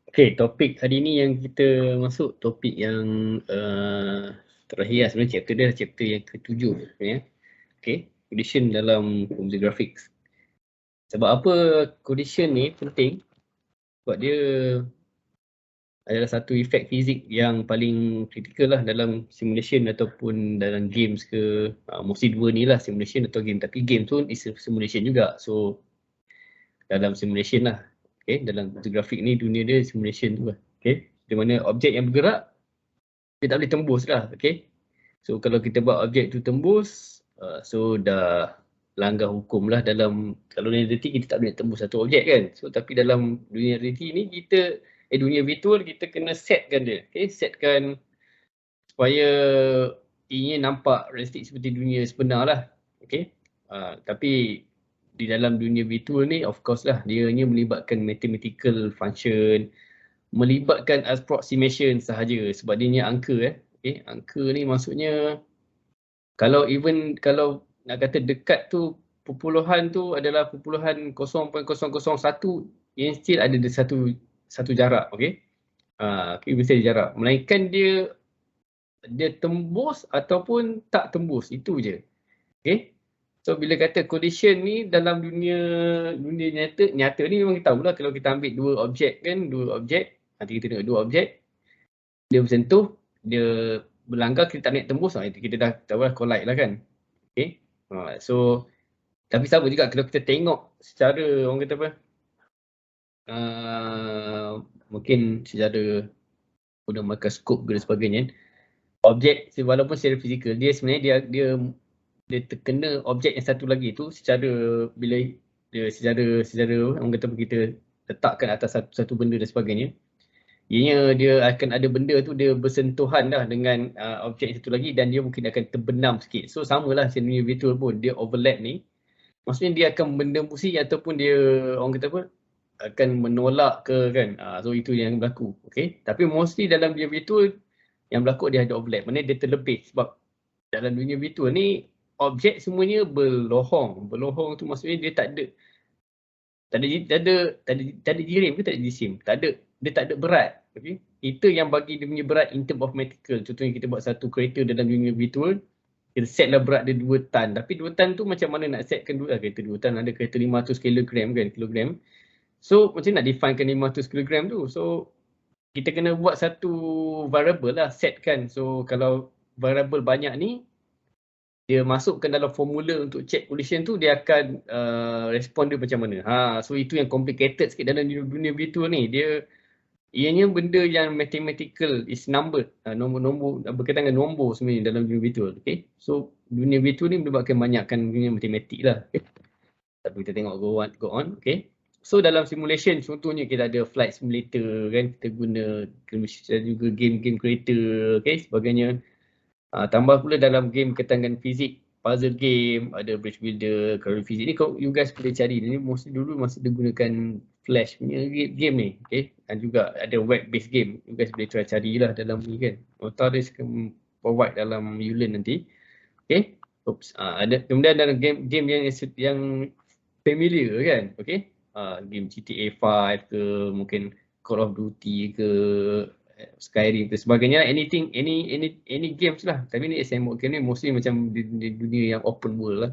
Okay, topik hari ni yang kita masuk topik yang terakhir lah sebenarnya, chapter dia chapter yang ke-7 sebenarnya. Okay, collision dalam computer graphics. Sebab apa collision ni penting? Sebab dia adalah satu efek fizik yang paling kritikal lah dalam simulation ataupun dalam games ke. Mostly dua ni lah, simulation atau game. Tapi game tu is simulation juga. So dalam simulation lah. Okay, dalam computer graphic ni dunia dia simulation tu lah. Okay, di mana objek yang bergerak dia tak boleh tembus lah. Okay, so kalau kita buat objek tu tembus, so dah langgar hukum lah. Dalam kalau dalam reality kita tak boleh tembus satu objek kan. So tapi dalam dunia reality ni kita dunia virtual kita kena setkan dia. Okay, setkan supaya ianya nampak realistik seperti dunia sebenar lah. Okay, tapi di dalam dunia virtual ni of course lah dia hanya melibatkan mathematical function, melibatkan approximation sahaja sebab dia angka Okay, angka ni maksudnya kalau nak kata dekat tu perpuluhan tu adalah perpuluhan 0.001, yang still ada satu jarak. Okay, okay, bisa jarak, melainkan dia tembus ataupun tak tembus, itu je. Okay, so bila kata collision ni dalam dunia nyata ni memang kita tahulah, kalau kita ambil dua objek, nanti kita tengok dua objek, dia bersentuh, dia berlanggar, kita tak nak tembus, kita dah tahu lah collide lah kan. Okay, so tapi sama juga kalau kita tengok secara orang kata apa, mungkin secara guna mikroskop dan sebagainya, objek walaupun secara fizikal dia sebenarnya dia terkena objek yang satu lagi tu secara bila dia secara orang kata kita letakkan atas satu benda dan sebagainya, ianya dia akan ada benda tu dia bersentuhan dah dengan objek satu lagi dan dia mungkin akan terbenam sikit. So samalah dunia virtual pun, dia overlap ni maksudnya dia akan menembusi ataupun dia orang kata apa akan menolak ke kan. So itu yang berlaku. Okay, tapi mostly dalam dunia virtual yang berlaku dia ada overlap, mana dia terlebih sebab dalam dunia virtual ni objek semuanya berlohong. Berlohong tu maksudnya dia tak ada jirim ke tak ada jisim. Dia tak ada berat. Okay, itu yang bagi dia punya berat in term of mathematical. Contohnya kita buat satu kereta dalam dunia virtual, kita set lah berat dia 2 tan. Tapi 2 tan tu macam mana nak setkan kereta 2 tan, ada kereta 500 kilogram kan, kilogram. So macam nak definekan 500 kilogram tu. So kita kena buat satu variable lah, setkan. So kalau variable banyak ni, dia masukkan dalam formula untuk check collision tu, dia akan respon dia macam mana. So itu yang complicated sikit dalam dunia virtual ni. Ianya benda yang mathematical, is number. Nombor berkaitan dengan nombor sebenarnya dalam dunia virtual. Okay, so dunia virtual ni melibatkan banyakkan dunia matematik lah. Okay, tapi kita tengok go on. Okay, so dalam simulation contohnya kita ada flight simulator kan, kita guna juga game creator, okay, sebagainya. Tambah pula dalam game berkaitan dengan fizik, puzzle game, ada bridge builder, current fizik ni you guys boleh cari. Ini mostly dulu masih digunakan flash punya game ni. Okay, dan juga ada web based game, you guys boleh carilah dalam ni kan. Nota dia akan provide dalam Ulearn nanti. Okay, ada kemudian dalam game yang familiar kan. Okay, game GTA 5 ke, mungkin Call of Duty ke, Skyrim dan sebagainya, any games lah. Tapi ni sandbox game ni mostly macam di dunia yang open world lah.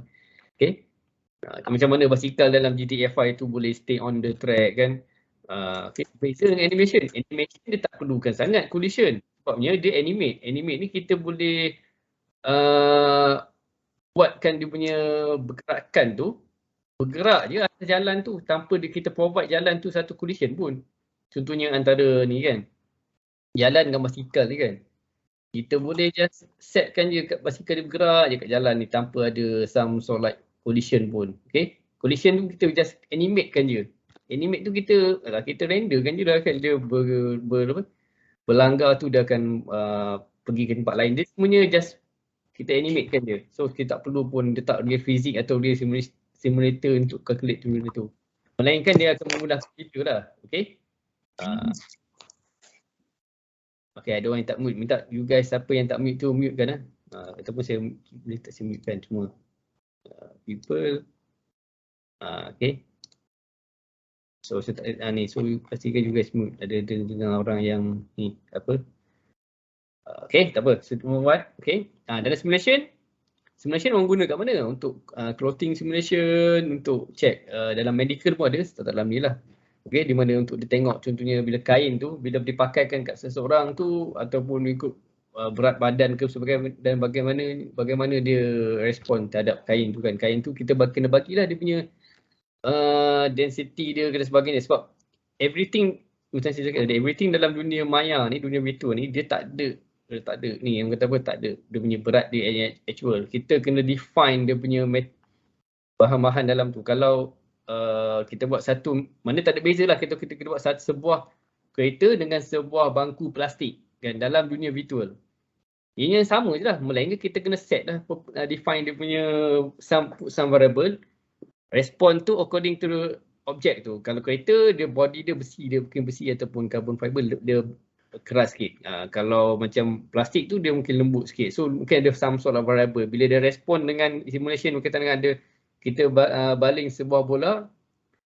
Okay, macam mana basikal dalam GTA 5 tu boleh stay on the track kan. Okay, beza dengan animation dia tak perlukan sangat collision sebabnya dia animate ni kita boleh buatkan dia punya pergerakan tu bergerak je atas jalan tu tanpa kita provide jalan tu satu collision pun. Contohnya antara ni kan, jalan dengan basikal ni kan, kita boleh just setkan je kat basikal dia bergerak je kat jalan ni tanpa ada some sort like collision pun. Okay, collision tu kita just animatekan je. Animate tu kita renderkan je dah kan, dia berlanggar tu dia akan pergi ke tempat lain. Dia semuanya just kita animatekan je. So kita tak perlu pun letak dia fizik atau dia simulator untuk calculate tu benda tu. Melainkan dia akan memudahkan kita lah. Okay, okay, ada orang yang tak mute. Minta you guys siapa yang tak mute tu mute kan ataupun saya boleh tak saya mute kan semua. People. Okay. So ni, so pastikan juga smooth. Ada dengan orang yang ni apa. Okay, tak apa. So buat. Okay. Dalam simulation orang guna kat mana? Untuk clothing simulation, untuk check dalam medical pun ada, dalam ni lah. Okay, di mana untuk dia tengok contohnya bila kain tu, bila dipakaikan kat seseorang tu ataupun ikut berat badan ke sebagainya dan bagaimana dia respon terhadap kain tu kan. Kain tu kita kena bagilah dia punya density dia dan sebagainya, sebab everything macam saya cakap tadi, everything dalam dunia maya ni, dunia virtual ni, dia tak ada ni yang kata apa, tak ada dia punya berat dia actual. Kita kena define dia punya bahan-bahan dalam tu. Kalau kita buat satu, mana tak ada beza lah, kita buat sebuah kereta dengan sebuah bangku plastik kan dalam dunia virtual. Ini sama je lah, melainkan kita kena set lah, define dia punya some variable, respon tu according to the object tu. Kalau kereta, dia body dia besi, dia mungkin besi ataupun carbon fiber, dia keras sikit. Kalau macam plastik tu dia mungkin lembut sikit. So mungkin ada some sort of variable. Bila dia respon dengan simulation berkaitan dengan ada kita baling sebuah bola,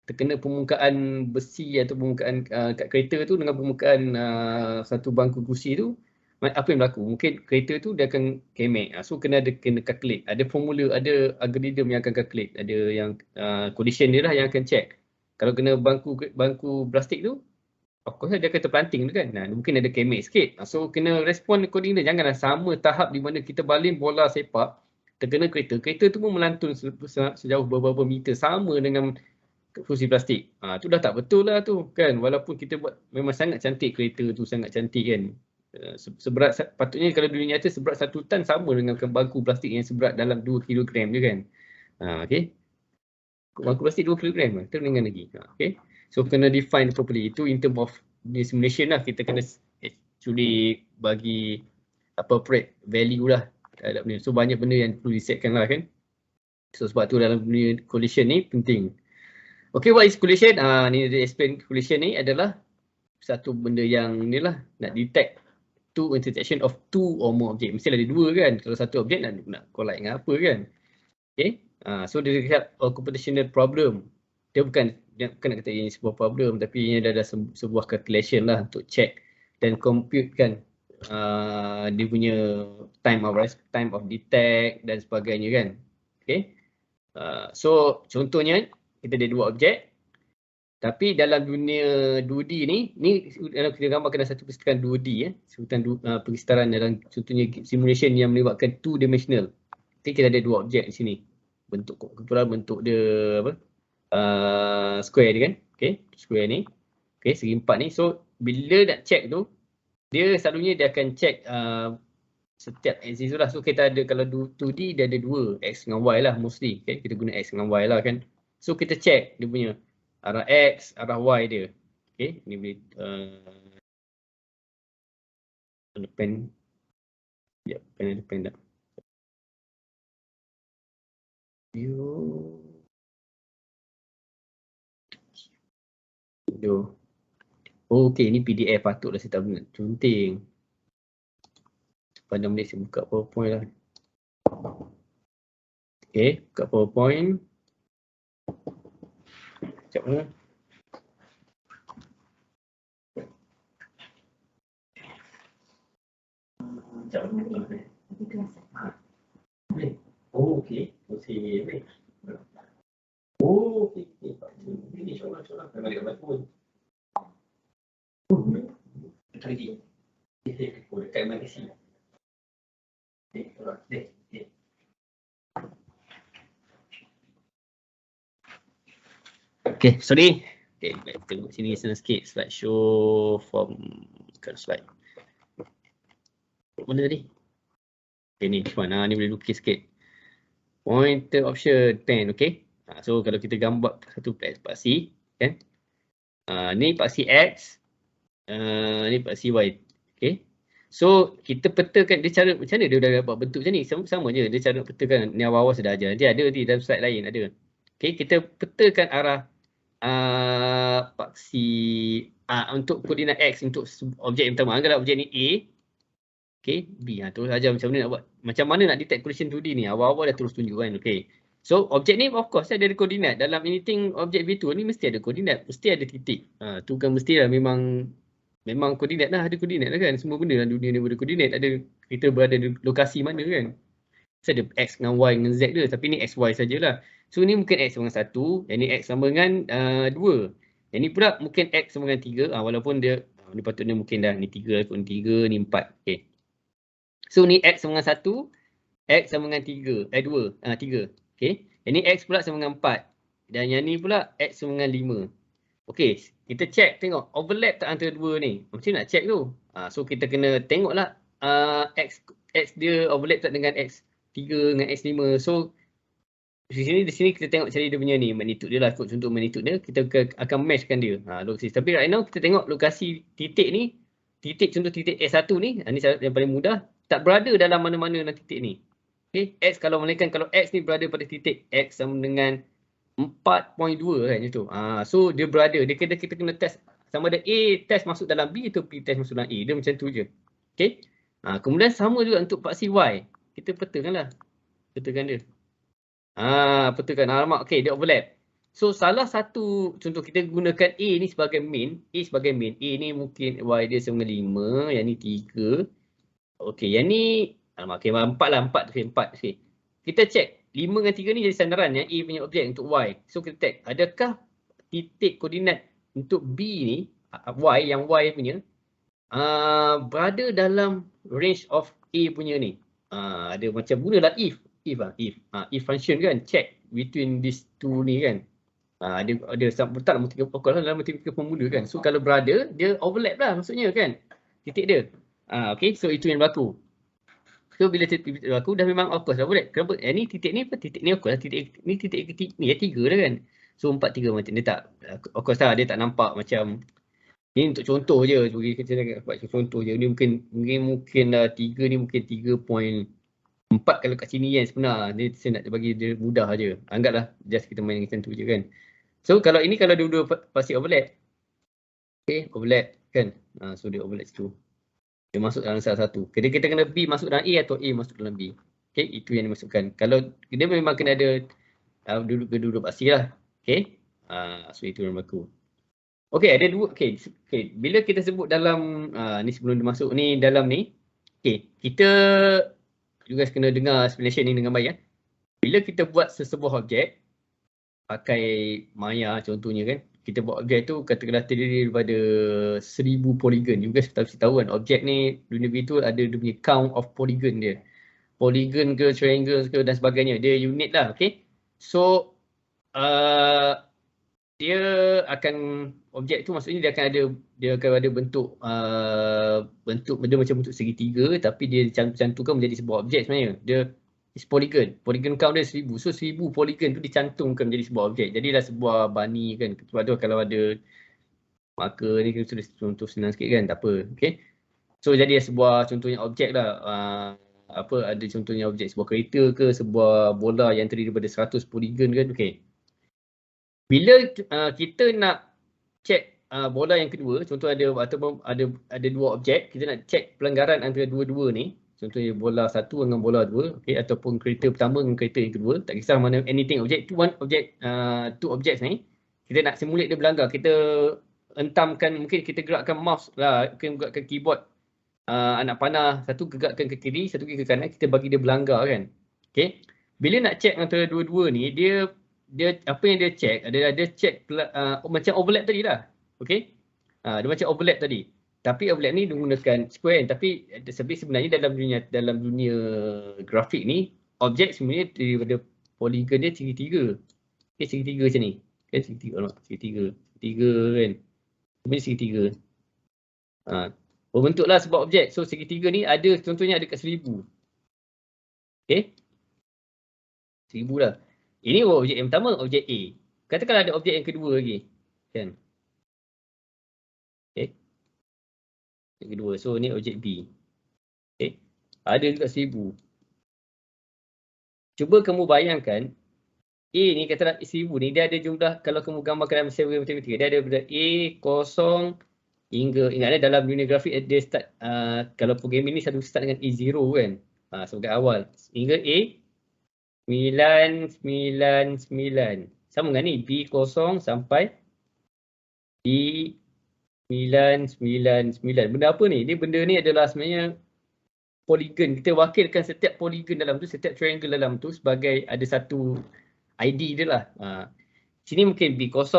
terkena permukaan besi atau permukaan kat kereta tu dengan permukaan satu bangku kursi tu, apa yang berlaku? Mungkin kereta tu dia akan kemek. So kena calculate. Ada formula, ada algorithm yang akan calculate. Ada yang condition dia lah yang akan check. Kalau kena bangku plastik tu, of course dia akan terpelanting tu kan. Mungkin ada kemek sikit. So kena respon according dia. Janganlah sama tahap di mana kita baling bola sepak, terkena kereta. Kereta tu pun melantun sejauh beberapa meter sama dengan kursi plastik. Tu dah tak betul lah tu kan. Walaupun kita buat memang sangat cantik kereta tu, sangat cantik kan. Seberat, patutnya kalau dunia nyata seberat 1 tan sama dengan bangku plastik yang seberat dalam 2 kilogram je kan. Okay. Bangku plastik 2 kilogram lah, terdengar lagi. Okay. So kena define properly. Itu in term of simulation lah, kita kena actually bagi appropriate value lah terhadap ni. So banyak benda yang perlu disetkan lah kan. So sebab tu dalam dunia collision ni penting. Okay, what is collision? Ni dia explain. Collision ni adalah satu benda yang ni lah, nak detect two intersection of two or more object. Mesti ada dua kan. Kalau satu objek nak collide dengan apa kan. Okay. So dia cakap computational problem. Dia bukan nak kata ini sebuah problem, tapi ini adalah sebuah calculation lah untuk check dan compute kan dia punya time of detect dan sebagainya kan. Okay. So contohnya kita ada dua objek. Tapi dalam dunia 2D ni dalam kita gambarkan dalam satu persekitaran 2D sebutan persekitaran dalam contohnya simulation yang melibatkan 2 dimensional. Kita ada dua objek di sini. Kebetulan bentuk dia apa? Square dia kan. Okey, square ni. Okey, segi empat ni. So bila nak check tu, dia selalunya dia akan check setiap axis tu lah. So kita ada, kalau 2D dia ada dua, X dengan Y lah mostly. Okay? Kita guna X dengan Y lah kan. So kita check dia punya arah X, arah Y dia. Okay, ni boleh pen. Ya, pen dah. View. Oh, okay, ni PDF patutlah saya tak guna. Conteng. Pada menit saya buka PowerPoint lah. Okay, buka PowerPoint. Sekejap lah. Oh, okay. Oh, okay. Ini insyaAllah. Balik pun. Dekat lagi. Oh, dekat MITC. Okay, sorry. Okay, kita tengok sini senang sikit. Slide show from slide. Mana tadi? Okay, ni cuman ni boleh lukis sikit. Pointer option pen, okay. So kalau kita gambar satu paksi kan. Ni paksi X. Ni paksi Y. Okay. So kita petakan dia cara macam mana dia dah dapat bentuk macam ni. Sama je dia cara nak petakan. Ni awal-awal sudah ajar. Nanti ada di dalam slide lain ada. Okay, kita petakan arah paksi untuk koordinat X untuk objek yang pertama. Anggaplah objek ni A. Okay, B. Tu saja macam mana nak buat. Macam mana nak detect collision 2D ni. Awal-awal dah terus tunjuk kan. Okay. So objek ni of course ada koordinat. Dalam anything objek virtual ni mesti ada koordinat, mesti ada titik. Tu kan mestilah memang koordinat lah, ada koordinat lah kan. Semua benda dalam dunia ni ada koordinat. Ada kita berada di lokasi mana kan. So ada X dengan Y dengan Z dia, tapi ni X, Y sajalah. So ni mungkin X sama dengan 1, yang ni X sama dengan 2. Yang ni pula mungkin X sama dengan 3, walaupun dia ni patutnya mungkin dah ni 3, ni 3, ni 4. Okay. So ni X sama dengan 1, X sama dengan 3, 2, 3. Okay. Yang ni X pula sama dengan 4. Dan yang ni pula X sama dengan 5. Okay, kita check tengok overlap tak antara dua ni. Macam nak check tu? So kita kena tengoklah X dia overlap tak dengan X3 dengan X5. So di sini kita tengok cari dia punya ni magnitude dia lah, kot contoh magnitude dia, kita akan matchkan dia. Lokasi. Tapi right now kita tengok lokasi titik ni, contoh titik S1 ni, ni yang paling mudah, tak berada dalam mana-mana dalam titik ni. Okay, X kalau X ni berada pada titik X sama dengan 4.2 kan macam tu. So dia berada, kita kena test sama ada A test masuk dalam B atau B test masuk dalam A. Dia macam tu je. Okay. Kemudian sama juga untuk paksi Y. Kita petakanlah. Petakan dia. Petakan. Alamak. Okay, dia overlap. So salah satu, contoh kita gunakan A ni sebagai main. A sebagai main. A ni mungkin Y dia sama dengan 5. Yang ni 3. Okay, yang ni alamak, okay, 4 lah. 4 okay. Kita check 5 dengan 3 ni jadi sandaran yang A punya objek untuk Y. So kita check adakah titik koordinat untuk B ni, Y, yang Y punya berada dalam range of A punya ni. Ada macam gunalah if function kan, check between these two ni kan. Ada letak dalam matematika formula kan. So kalau berada, dia overlap lah maksudnya kan, titik dia. Okay, so itu yang berlaku. So bila titik berlaku dah memang of course dah boleh. Kenapa? Ni titik ni apa? Titik ni of course titik ni ni ya 3 dah kan. So 4 3 macam dia tak, of course lah, dia tak nampak macam ni untuk contoh je. Bagi kita buat contoh je. Ni mungkin 3 ni mungkin 3.4 kalau kat sini kan sebenar. Dia saya nak bagi dia mudah je. Anggaplah just kita main macam tu je kan. So kalau ini kalau dua-dua pasti overlap. Okay, overlap kan. So dia overlap situ. Dia masuk dalam salah satu. Kita kena B masuk dalam A atau A masuk dalam B. Okay, itu yang dimasukkan. Kalau dia memang kena ada duduk pasti lah. Okay, so itu yang berlaku. Okay, ada dua. Okay, bila kita sebut dalam ni sebelum dia masuk ni dalam ni. Okay, kita juga kena dengar explanation ni dengan baik ya. Bila kita buat sesebuah objek pakai Maya contohnya kan, kita buat objek tu katakanlah terdiri daripada 1000 polygon. Juga kita mesti tahu kan objek ni dunia virtual ada dia punya count of polygon dia. Polygon ke triangle ke dan sebagainya. Dia unit lah, okay. So dia akan objek tu maksudnya dia akan ada bentuk dia macam bentuk segitiga, tapi dia cantumkan menjadi sebuah objek sebenarnya. Dia polygon count dia 1000. So 1000 polygon tu dicantumkan menjadi sebuah objek. Jadilah sebuah bunny kan. Sebab tu kalau ada marker ni kita tulis contoh senang sikit kan, tak apa. Okay. So jadi sebuah contohnya objek lah. Ada contohnya objek sebuah kereta ke, sebuah bola yang terdiri daripada 100 polygon kan. Okay. Bila kita nak check bola yang kedua, contoh ada dua objek, kita nak check pelanggaran antara dua-dua ni. Contohnya bola 1 dengan bola 2, okay, ataupun kereta pertama dengan kereta yang kedua, tak kisah mana anything objek, two objects ni, kita nak simulate dia berlanggar, kita entamkan, mungkin kita gerakkan mouse lah, mungkin gerakkan keyboard, anak panah, satu gerakkan ke kiri, satu ke kanan, kita bagi dia berlanggar kan. Okay. Bila nak check antara dua-dua ni, dia apa yang dia check adalah dia check macam overlap tadi lah. Okay. Dia macam overlap tadi. Tapi overlap ni menggunakan square, tapi sebenarnya dalam dunia grafik ni objek sebenarnya daripada polygon dia segitiga. Okay, segitiga macam ni. Kan segitiga kan. Sebenarnya segitiga. Berbentuklah sebuah objek. So segitiga ni ada contohnya ada kat 1000. Okay. 1000 lah. Ini objek yang pertama, objek A. Katakanlah ada objek yang kedua lagi. Kan. Okay. Yang kedua. So ni objek B. Okay. Ada dekat 1000. Cuba kamu bayangkan A ni katalah 1000 ni dia ada jumlah, kalau kamu gambarkan dalam sebuah matematika, dia ada daripada A kosong hingga, ingatlah dalam dunia grafik dia start kalau programming ni satu start dengan A0 kan. Sebagai awal hingga A 999. Sama dengan ni, B0 sampai B999. Benda apa ni? Benda ni adalah sebenarnya poligon. Kita wakilkan setiap poligon dalam tu, setiap triangle dalam tu sebagai ada satu ID dia lah. Sini mungkin B0,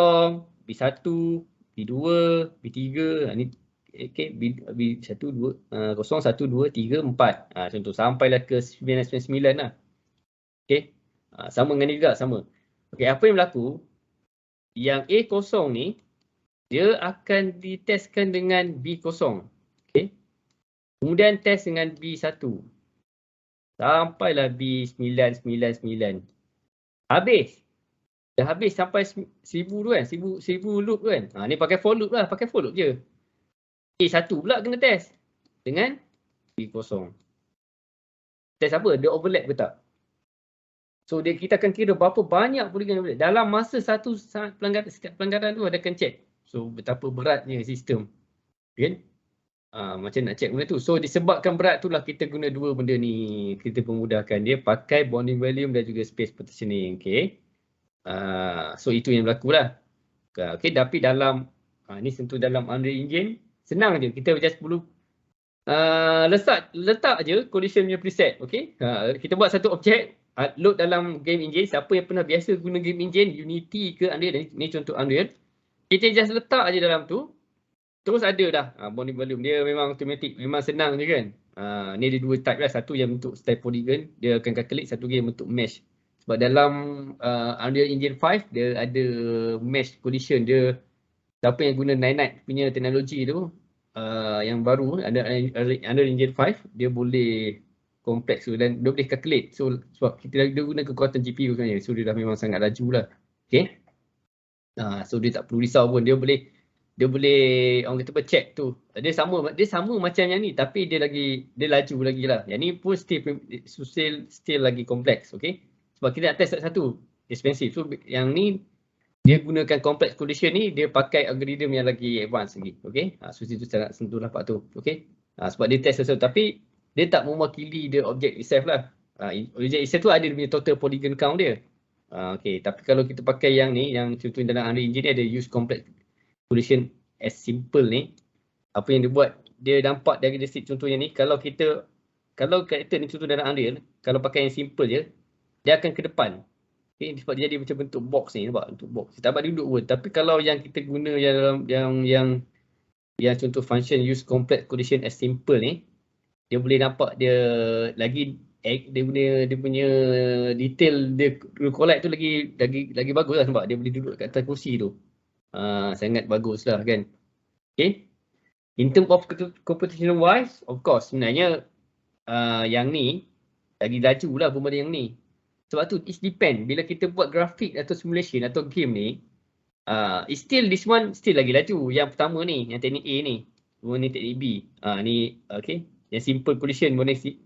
B1, B2, B3. Ni okay, B1, 2, 0, 1, 2, 3, 4. Contoh sampailah ke 999 lah. Okay. Sama dengan ni juga, sama. Okay, apa yang berlaku? Yang A0 ni, dia akan ditestkan dengan B0. Okay. Kemudian test dengan B1. Sampailah B999. Habis. Dah habis sampai 1000 tu kan, 1000 loop tu kan. Ni pakai for loop lah, pakai for loop je. A1 pula kena test dengan B0. Test apa? Dia overlap ke tak? So kita akan kira berapa banyak poligon overlap. Dalam masa satu pelanggaran, setiap pelanggaran tu ada akan check. So betapa beratnya sistem. Kan? Macam nak check benda tu. So disebabkan berat tu lah kita guna dua benda ni. Kita pemudahkan dia pakai bonding volume dan juga space partitioning. Okay. So itu yang berlaku lah. Okay, tapi dalam ni tentu dalam Unreal Engine senang je. Kita just perlu letak je collision punya preset. Okay. Kita buat satu objek, load dalam game engine. Siapa yang pernah biasa guna game engine, Unity ke Unreal, ni contoh Unreal. Kita just letak je dalam tu. Terus ada dah bonding volume. Dia memang automatic, memang senang je kan. Ni ada dua type lah. Satu yang bentuk style polygon, dia akan calculate. Satu game bentuk mesh. Sebab dalam Unreal Engine 5, dia ada mesh collision. Dia, siapa yang guna Ninite punya teknologi tu, yang baru, ada Unreal Engine 5, dia boleh kompleks tu dan dia boleh calculate. So sebab dia guna kekuatan GPU sebenarnya. So dia dah memang sangat laju lah. Okay. So dia tak perlu risau pun. Dia boleh orang kata check tu. Dia sama macam yang ni tapi dia laju lagi lah. Yang ni pun still lagi kompleks. Okay. Sebab kita nak test satu expensive. So yang ni dia gunakan complex collision ni, dia pakai algorithm yang lagi advance lagi. Okay. So situ sangat sentuh lah part tu. Okay. Sebab dia test sesuatu tapi dia tak mewakili the object itself lah. Object itself tu ada dia punya total polygon count dia. Okay. Tapi kalau kita pakai yang ni, yang contohnya dalam Unreal Engine ni ada use complex collision as simple ni, apa yang dia buat, dia nampak dari desik contohnya ni, kalau karakter ni contoh dalam Unreal, kalau pakai yang simple je, dia akan ke depan. Okay, sebab dia jadi macam bentuk box ni, nampak bentuk box. Dia tak dapat duduk pun. Tapi kalau yang kita guna yang contoh function use complex collision as simple ni, dia boleh nampak dia lagi dia punya detail dia collect tu lagi bagus lah, nampak dia boleh duduk kat atas kursi tu. Sangat bagus lah kan. Okay. In terms of computational wise, of course sebenarnya yang ni lagi laju lah berbanding yang ni. Sebab tu it depend. Bila kita buat grafik atau simulation atau game ni, this one still lagi laju. Yang pertama ni, yang teknik A ni. Ni teknik B. Ni okay. Yang simple collision,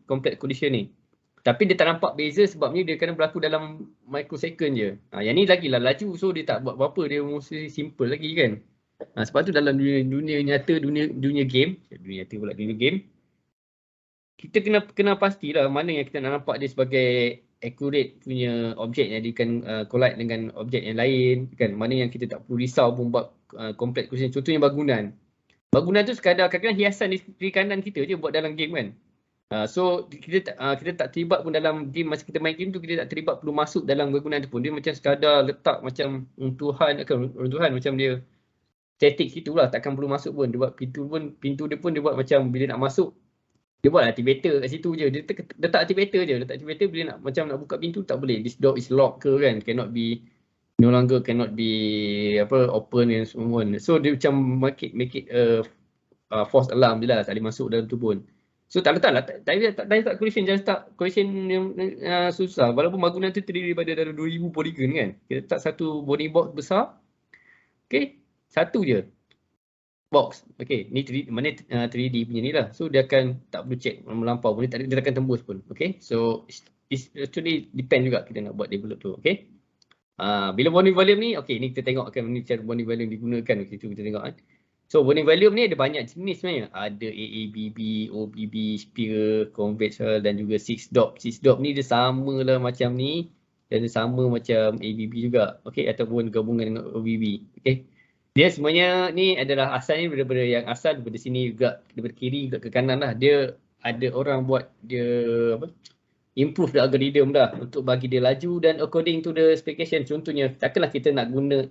complex collision ni. Tapi dia tak nampak beza sebabnya dia kadang berlaku dalam microsecond je. Yang ni lagi lah laju, so dia tak buat apa-apa, dia mesti simple lagi kan. Sebab tu dalam dunia nyata, dunia game, dunia game, kita kena pastilah mana yang kita nak nampak dia sebagai accurate punya objek yang dia akan collide dengan objek yang lain kan. Mana yang kita tak perlu risau pun buat complex collision. Contohnya bangunan. Bangunan tu sekadar kadang-kadang hiasan di kanan kita je buat dalam game kan. So kita tak terlibat pun dalam game. Masa kita main game tu kita tak terlibat perlu masuk dalam bangunan tu pun. Dia macam sekadar letak macam runtuhan macam dia static situ lah, takkan perlu masuk pun. Dia buat pintu dia pun dia buat macam bila nak masuk dia buat activator kat situ je. Dia letak activator je. Letak activator bila nak buka pintu tak boleh. This door is locked ke kan, no longer cannot be open dan semua. So dia macam make it false alarm je lah, tak boleh masuk dalam tu pun. So tak letak collision, jangan letak collision yang susah. Walaupun bangunan tu terdiri daripada dalam 2000 polygon kan. Kita letak satu boarding box besar. Okay, satu je box. Okay, ni 3D punya ni lah. So dia akan tak perlu check melampau pun, dia akan tembus pun. Okay, so it's actually depend juga kita nak buat develop tu. Okay. Bila bonding volume ni, okay, ni kita tengok ni cara bonding volume digunakan. Okay, tu kita tengok kan. So bonding volume ni ada banyak jenis sebenarnya. Ada AABB, OBB, sphere, convex dan juga 6-dop. 6-dop ni dia sama lah macam ni dan dia sama macam ABB juga. Okay, ataupun gabungan dengan OBB. Okay. Dia semuanya ni adalah asalnya daripada yang asal daripada sini juga, daripada kiri juga ke kanan lah. Dia ada orang buat dia apa? Improve the algorithm dah untuk bagi dia laju dan according to the specification. Contohnya, takkanlah kita nak guna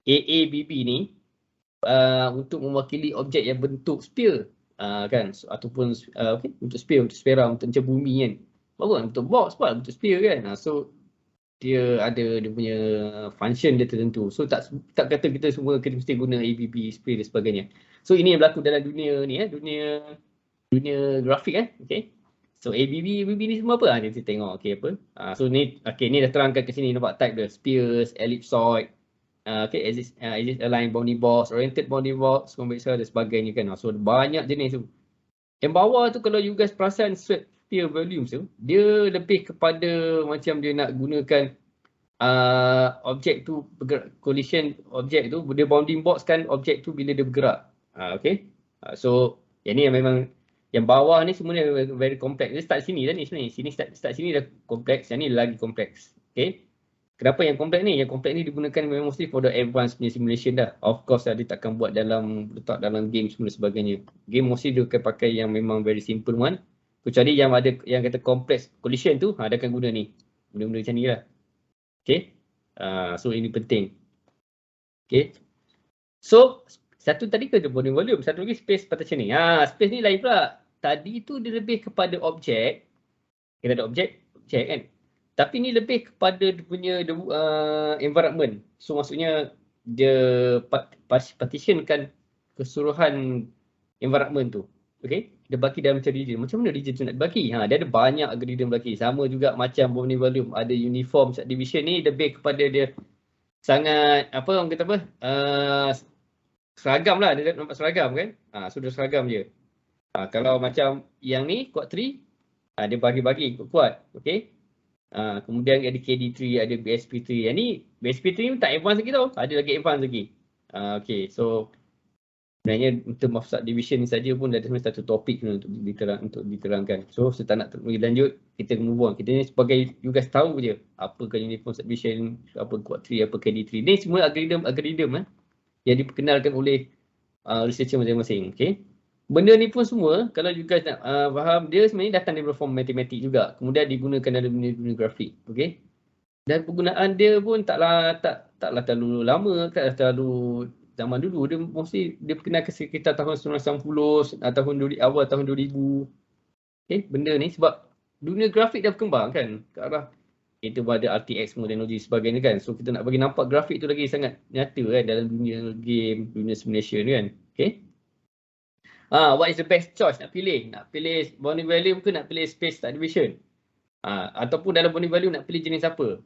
AABB ni untuk mewakili objek yang bentuk sphere kan, ataupun okay, untuk sphere, untuk sfera, untuk macam bumi kan. Baru kan untuk box pun bentuk sphere kan. So dia ada dia punya function dia tertentu. So tak kata kita semua kita mesti guna ABB, sphere dan sebagainya. So ini yang berlaku dalam dunia ni dunia grafik kan. Okay. So ABB ni semua apa? Kita tengok okay apa. So ni okay, ni dah terangkan ke sini, nampak type dia spheres, ellipsoid, okay, exist align bounding box, oriented bounding box, convex dan sebagainya kan. So banyak jenis tu. Yang bawah tu kalau you guys perasan sphere volume tu, dia lebih kepada macam dia nak gunakan objek tu bergerak, collision objek tu, dia bounding box kan objek tu bila dia bergerak. Okay. So yang ni yang memang yang bawah ni semua ni very complex. Dia start sini dah ni sebenarnya. Sini start sini dah kompleks, yang ni lagi kompleks. Okay. Kenapa yang kompleks ni? Yang kompleks ni digunakan memang mostly for the advanced punya simulation dah. Of course dia takkan buat letak dalam game semua sebagainya. Game mostly dia akan pakai yang memang very simple one. Kecuali yang ada yang kata complex collision tu, dia akan guna ni. Benda-benda macam ni lah. Okay. So ini penting. Okay. So satu tadi ke bonding volume, satu lagi space partition ni. Space ni lain pula. Tadi tu dia lebih kepada objek. Kita ada objek kan. Tapi ni lebih kepada dia punya environment. So maksudnya dia partitionkan keseluruhan environment tu. Okay. Dia bagi dalam macam region. Macam mana region tu nak dibagi? Dia ada banyak algorithm bagi. Sama juga macam bonding volume. Ada uniform subdivision ni lebih kepada dia sangat apa orang kata apa? Seragam lah. Dia nampak seragam kan. So dia seragam je. Kalau macam yang ni quad 3, dia bagi-bagi kuat. Okay. Kemudian ada KD3, ada BSP3. Yang ni BSP3 ni tak advance lagi tau. Ada lagi advance lagi. Okay, so sebenarnya in term of subdivision ni saja pun ada satu topik untuk diterangkan. So saya tak nak pergi lanjut, kita move on. Kita ni sebagai you guys tahu je apakah uniform subdivision, apa quad 3, apa KD3. Ni semua algorithm yang diperkenalkan oleh researcher masing-masing. Okay. Benda ni pun semua, kalau you guys nak faham, dia sebenarnya datang dari form matematik juga. Kemudian digunakan dalam dunia grafik. Okay. Dan penggunaan dia pun taklah terlalu lama, taklah terlalu zaman dulu. Dia mostly dia perkenalkan sekitar tahun 1990, awal tahun 2000. Okay, benda ni sebab dunia grafik dah berkembang kan. Ke arah kita pun ada RTX semua teknologi sebagainya kan. So kita nak bagi nampak grafik tu lagi sangat nyata kan dalam dunia game, dunia simulation kan. Okay. What is the best choice? Nak pilih bonding volume ke nak pilih space subdivision? Ataupun dalam bonding volume nak pilih jenis apa?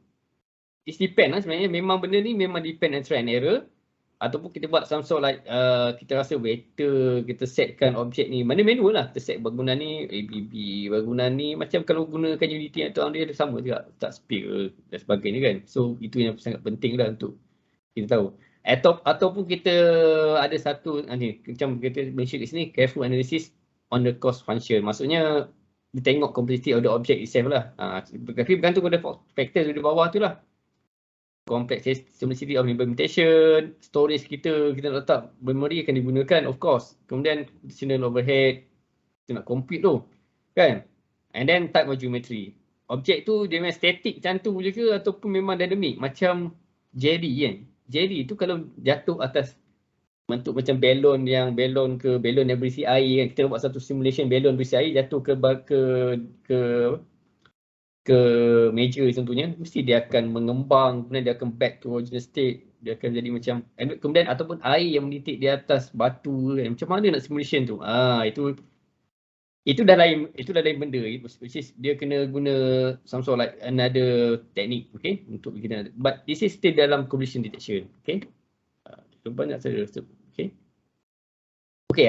It depend lah sebenarnya. Memang benda ni memang depend on trial and error. Ataupun kita buat some sort like kita rasa better kita setkan objek ni. Mana manual lah. Kita set bangunan ni, ABB bangunan ni. Macam kalau gunakan Unity atau dia sama juga. Tak sphere dan sebagainya kan. So itu yang sangat penting lah untuk kita tahu. Ataupun kita ada satu macam kita mention di sini, careful analysis on the cost function. Maksudnya dia tengok complexity of the object itself lah. Tapi bergantung pada factor di bawah tu lah. Complexity of implementation, storage kita nak letak memory akan digunakan of course. Kemudian additional overhead, kita nak compute tu kan. And then type of geometry. Objek tu dia memang static macam tu je ke ataupun memang dynamic macam jelly kan. Jelly tu kalau jatuh atas bentuk macam balon yang berisi air kan. Kita buat satu simulation balon berisi air jatuh ke meja contohnya, mesti dia akan mengembang, kemudian dia akan back to original state, dia akan jadi macam kemudian ataupun air yang menitik di atas batu kan. Macam mana nak simulation tu? Itu dah lain benda. Which is dia kena guna some sort like another technique, okay, untuk kita. But this is still dalam collision detection, okay. Banyak saya okay. Okay,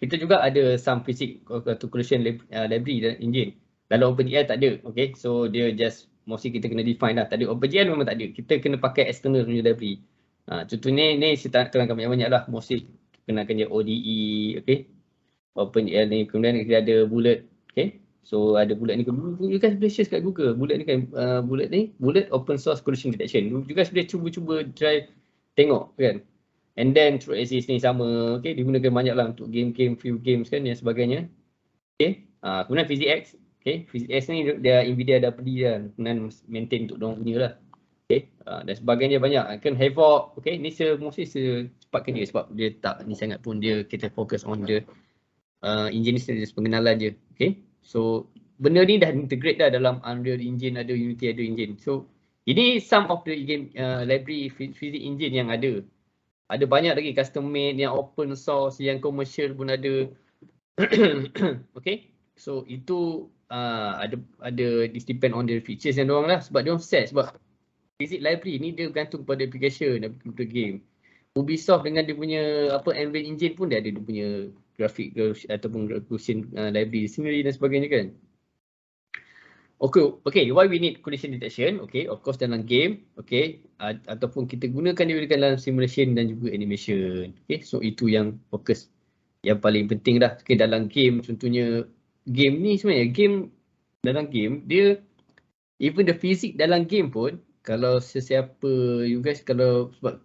kita juga ada some physics atau collision library dan engine. Dalam OpenGL tak ada, okay. So dia just mostly kita kena define lah. Tak ada OpenGL memang tak ada. Kita kena pakai external punya library. Contohnya ni saya tak terangkan banyak-banyak lah. Mostly Kenakan je ODE, okay. OpenGL ni, kemudian kita ada bullet, okay. So ada bullet ni, you guys boleh share kat Google. Bullet ni kan, bullet open source collision detection. You guys boleh cuba try tengok kan. And then True Assist ni sama, okay, digunakan banyak lah untuk game-game, few games kan dan sebagainya. Okay, kemudian PhysX, okay, PhysX ni dia Nvidia dah beli lah, kemudian maintain untuk diorang punya lah. Okay, dan sebagainya banyak. Kan Havoc, okay, ni mostly secepatkan dia sebab dia tak ni sangat pun, dia kita fokus on the engine ni pengenalan je, okay. So benda ni dah integrate dah dalam Unreal Engine, ada Unity, ada engine. So ini some of the game library physics engine yang ada. Ada banyak lagi custom made, yang open source, yang commercial pun ada. Okay, so itu ada this depend on the features yang diorang lah, sebab diorang set, sebab physics library ni dia bergantung pada application dan computer game. Ubisoft dengan dia punya Unreal Engine pun dia ada dia punya grafik ataupun collision library sendiri dan sebagainya kan. Okay, why we need collision detection? Okay, of course dalam game, okay, ataupun kita gunakan dia dalam simulation dan juga animation. Okay, so itu yang fokus yang paling penting dah. Okay, dalam game contohnya, game ni sebenarnya dalam game dia, even the physics dalam game pun, kalau sesiapa you guys, kalau sebab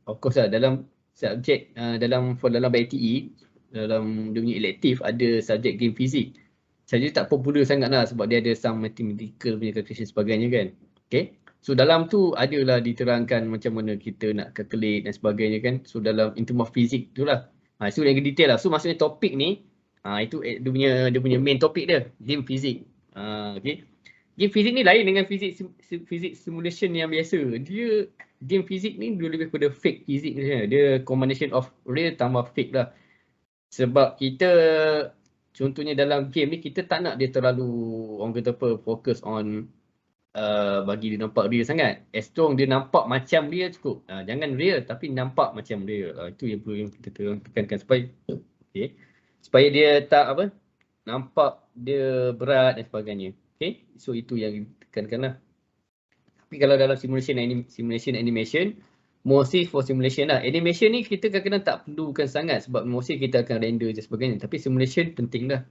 of course lah dalam subjek dalam ITE, dalam dia punya elective ada subjek game physics. Saja tak popular sangat lah sebab dia ada some mathematical punya calculation sebagainya kan. Okay, so dalam tu adalah diterangkan macam mana kita nak calculate dan sebagainya kan. So dalam in term of physics tu lah. So yang detail lah. So maksudnya topik ni, itu dia punya main topik dia, game physics. Okay, game physics ni lain dengan physics simulation yang biasa. Dia game physics ni dia lebih pada fake physics dia. Dia combination of real tambah fake lah. Sebab kita contohnya dalam game ni, kita tak nak dia terlalu, orang kata apa, fokus on bagi dia nampak real sangat. As long dia nampak macam real cukup. Jangan real tapi nampak macam real. Itu yang perlu kita tekankan supaya supaya dia tak nampak dia berat dan sebagainya. Okay, so itu yang ditekankan lah. Tapi kalau dalam simulation animation, mostly for simulation lah. Animation ni kita kadang-kadang tak perlukan sangat sebab mostly kita akan render je sebagainya. Tapi simulation penting lah.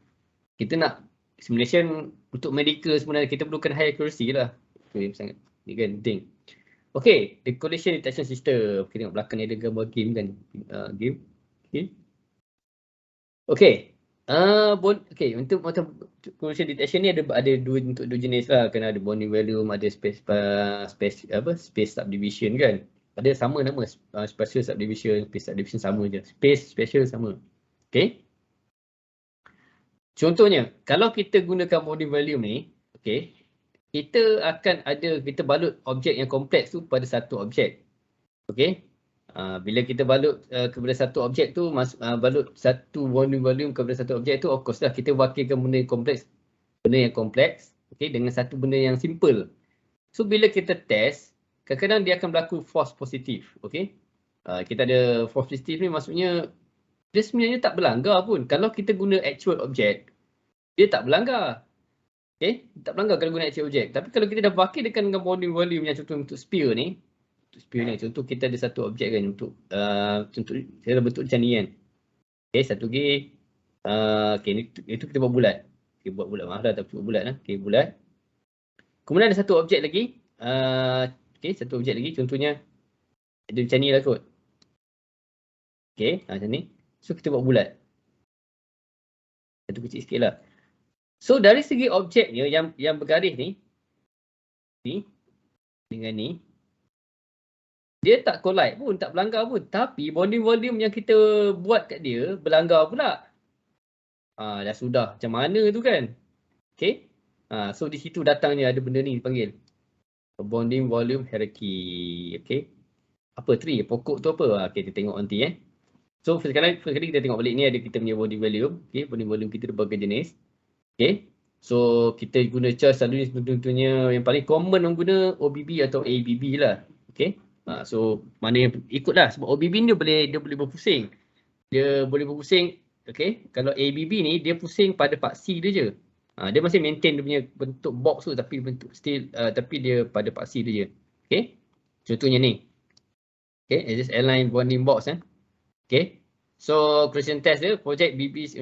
Kita nak simulation untuk medical sebenarnya kita perlukan high accuracy lah. Okay, sangat. Ini kan penting. Okay, the collision detection system. Okay, tengok belakang ni ada gambar game kan. Game. Okay. Okay, untuk collision detection ni ada dua jenis lah. Kena ada bonding volume, ada space subdivision kan. Ada sama nama, spatial subdivision, space subdivision sama je. Space, spatial sama. Okay. Contohnya, kalau kita gunakan bonding volume ni, okay, kita balut objek yang kompleks tu pada satu objek. Okay. Bila kita balut kepada satu objek tu, balut satu bonding volume kepada satu objek tu, of course lah kita wakilkan benda yang kompleks, okay, dengan satu benda yang simple. So bila kita test, kadang-kadang dia akan berlaku false positif. Okay. Kita ada false positif ni, maksudnya dia sebenarnya tak berlanggar pun. Kalau kita guna actual object, dia tak berlanggar. Okay, tak berlanggar kalau guna actual object. Tapi kalau kita dah wakilkan dengan bonding volume yang contoh untuk sphere ni, contoh kita ada satu objek kan, untuk contoh saya dah bentuk macam ni kan. Okay, satu G. Okay, itu kita buat bulat. Okay, buat bulat. Maaf dah tak buat bulat lah. Okay, bulat. Kemudian ada satu objek lagi. Okay, satu objek lagi. Contohnya ada macam ni lah kot. Okay, macam ni. So kita buat bulat. Satu kecil sikit lah. So dari segi objeknya yang bergaris ni dengan ni, dia tak collide pun, tak berlanggar pun. Tapi bonding volume yang kita buat kat dia berlanggar pula. Dah sudah. Macam mana tu kan? Okay. So di situ datangnya ada benda ni dipanggil bonding volume hierarchy. Okay. Apa tree? Pokok tu apa? Okay, kita tengok nanti So first kali kita tengok balik ni, ada kita punya bonding volume. Okay, bonding volume kita ada berbagai jenis. Okay. So kita guna charge selalunya tentunya yang paling common orang guna OBB atau ABB lah. Okay. So mana yang ikutlah, sebab OBB ni dia boleh berpusing. Dia boleh berpusing. Okay. Kalau ABB ni dia pusing pada paksi dia je. Dia masih maintain dia punya bentuk box tu, tapi bentuk still tapi dia pada paksi dia je. Okay. Contohnya ni. Okay, just align bonding box Okay. So collision test dia, project BB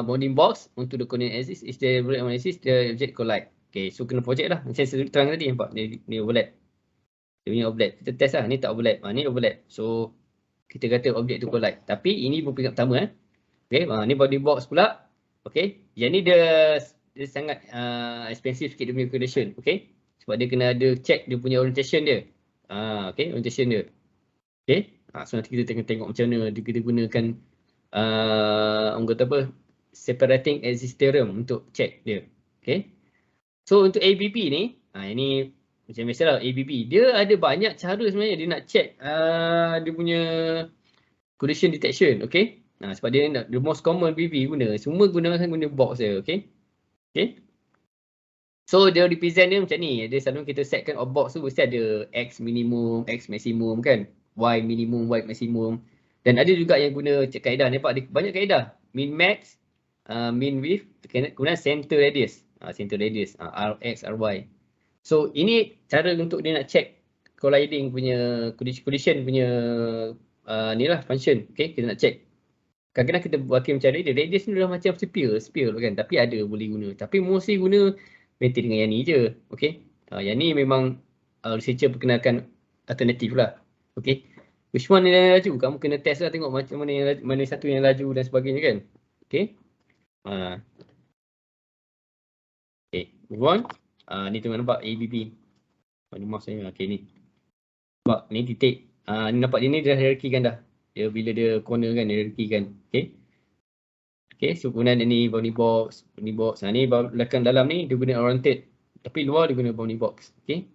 bounding box untuk the coordinate axis is the analysis the object collide. Okay, so kena project lah. Macam saya terang tadi nampak ni overlap. Dia punya overlap. Kita test lah, ni tak overlap. Ni overlap. So kita kata objek tu collide. Tapi ini peringkat pertama. Okay, ni body box pula. Okay, yang ni dia sangat expensive sikit dia punya condition. Okay, sebab dia kena ada check dia punya orientation dia. Okay, orientation dia. Okay, so nanti kita tengok macam mana kita gunakan orang kata apa, separating axis theorem untuk check dia. Okay, so untuk ABB ni, ini macam biasalah ABB, dia ada banyak cara sebenarnya dia nak check dia punya collision detection. Okay, sebab dia the most common BB guna, semua guna box dia. Okay, so dia represent dia macam ni. Dia selalu kita setkan box tu mesti ada X minimum, X maximum kan, Y minimum, Y maximum. Dan ada juga yang guna kaedah, nampak ada banyak kaedah. Min max, min width, kemudian center radius. Center radius, Rx, Ry. So ini cara untuk dia nak check colliding punya collision punya ni lah function. Okay, kita nak check. Kadang-kadang kita buat macam ni, radius ni dah macam sphere kan, tapi ada boleh guna. Tapi mostly guna maintain dengan yang ni je. Okay, yang ni memang researcher perkenalkan alternatif lah. Okay, which one yang laju? Kamu kena test lah, tengok macam mana yang laju, mana satu yang laju dan sebagainya kan. Okay, okay, move on. Ni tengok nampak ABB. Mana mouse saya? Okay, ni. Nampak ni titik. Ni nampak dia ni dah hierarchy kan dah. Dia bila dia corner kan, dia hierarchy kan. Okay. Okay, so kemudian ni bounding box. Ni belakang dalam ni dia guna oriented. Tapi luar dia guna bounding box. Okay.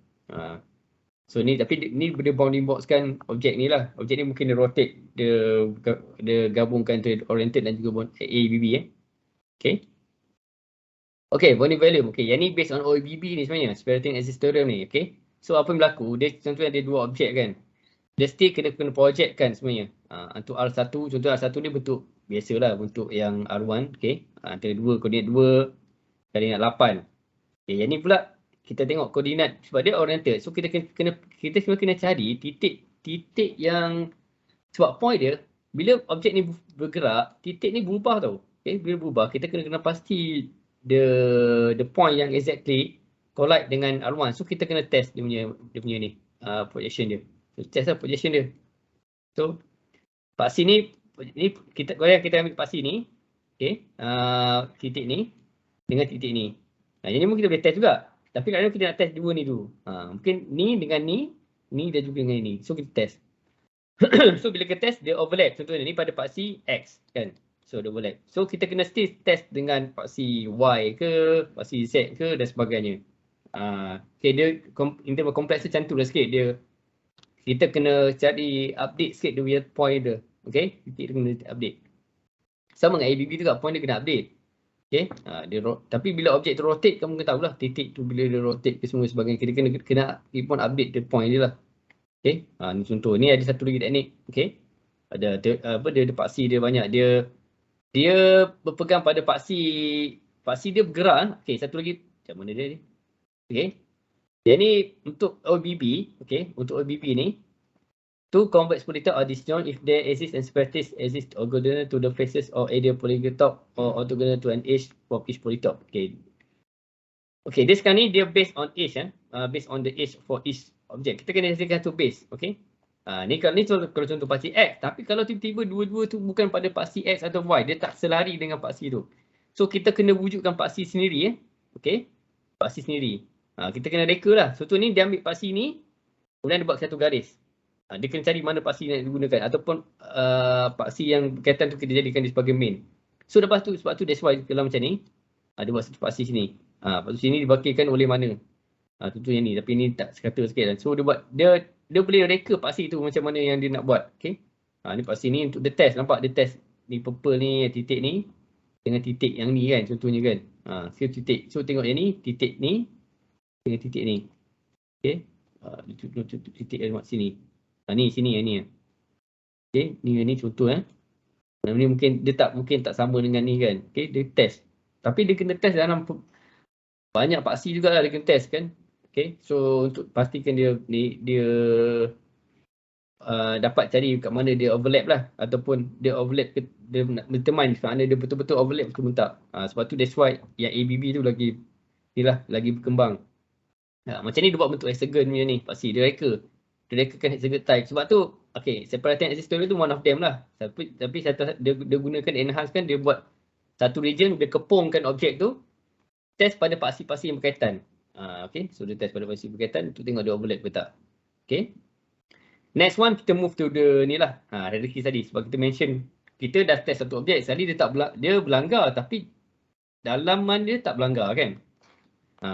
So ni, tapi ni dia bounding box kan objek ni lah. Objek ni mungkin dia rotate. Dia gabungkan antara oriented dan juga ABB. Okay. Okay, bounding volume. Okay, yang ni based on OABB ni sebenarnya. Separating axis theorem ni. Okay. So apa yang berlaku? Dia contohnya ada dua objek kan. Dia still kena project kan sebenarnya. Untuk R1, contoh R1 ni bentuk biasalah, bentuk yang R1. Okay. Antara dua, koordinat 2, koordinat 8. Okay, yang ni pula kita tengok koordinat sebab dia oriented. So kita kena cari titik yang, sebab point dia, bila objek ni bergerak, titik ni berubah tau. Okay, bila berubah, kita kena pasti the point yang exactly collide dengan R1. So kita kena test dia punya ni projection dia. So test lah projection dia. So paksi ni kita ambil paksi ni, okay, titik ni dengan titik ni. Yang ni mungkin kita boleh test juga. Tapi kadang-kadang kita nak test dua ni dulu. Mungkin ni dengan ni dan juga dengan ni. So kita test. So bila kita test dia overlap. Contohnya ni pada paksi X kan. So dia overlap. So kita kena still test dengan paksi Y ke, paksi Z ke dan sebagainya. Okay, dia in terms of kompleks macam tu lah sikit dia. Kita kena cari update sikit dia punya point dia. Okay, titik dia kena update. Sama dengan ABB juga, point dia kena update. Okay, tapi bila objek tu rotate, kamu kena tahulah titik tu bila dia rotate ke semua sebagainya. Kita kena keep on update the point dia lah. Okay, ni contoh. Ni ada satu lagi teknik. Okay, ada paksi dia banyak. Dia berpegang pada paksi dia bergerak. Okay, satu lagi. Macam mana dia ni? Okay. Dia ni untuk OBB. Okay, untuk OBB ni. Two convex polytope are disjoint if there exists and separates exist orthogonal to the faces or either polytope or orthogonal to an edge of each polytope. Okay. Okay, this sekarang ni dia based on edge. Based on the edge for each object. Kita kena hasilkan satu base. Okay. Ni kalau contoh paksi X, tapi kalau tiba-tiba dua-dua tu bukan pada paksi X atau Y, dia tak selari dengan paksi tu. So kita kena wujudkan paksi sendiri. Okay, paksi sendiri. Kita kena reka lah. So tu ni dia ambil paksi ni, kemudian dia buat satu garis. Dia kena cari mana paksi yang digunakan ataupun paksi yang berkaitan tu kita jadikan dia sebagai main. So lepas tu, sebab tu that's why kalau macam ni, dia buat satu paksi sini. Lepas tu sini dibakirkan oleh mana. Tentu yang ni, tapi ni tak sekata sikit lah. So dia boleh reka paksi tu macam mana yang dia nak buat. Okay. Ni paksi ni untuk the test. Nampak dia test ni purple ni, titik ni dengan titik yang ni kan contohnya kan. So titik. So tengok yang ni, titik ni dengan titik ni. Okay. Titik yang sini. Ni sini yang ni. Okay. Ni contoh Ni mungkin dia tak sama dengan ni kan. Okay. Dia test. Tapi dia kena test dalam banyak paksi juga lah dia kena test kan. Okay, so untuk pastikan dia dapat cari kat mana dia overlap lah, ataupun dia overlap ke, dia nak determine mana dia betul-betul overlap ataupun tak. Sebab tu that's why yang ABB tu lagi lagi berkembang. Macam ni dia buat bentuk hexagon punya ni, pasti dia rekakan hexagon type. Sebab tu okay, separating axis story tu one of them lah, tapi dia gunakan enhance kan, dia buat satu region, dia kepungkan objek tu, test pada paksi-paksi yang berkaitan. Okay, so dia test pada paksi berkaitan untuk tengok dia overlap ke tak. Okay, next one kita move to the ni lah, hierarchy tadi. Sebab kita mention kita dah test satu objek, tadi dia berlanggar, tapi dalaman dia tak berlanggar kan.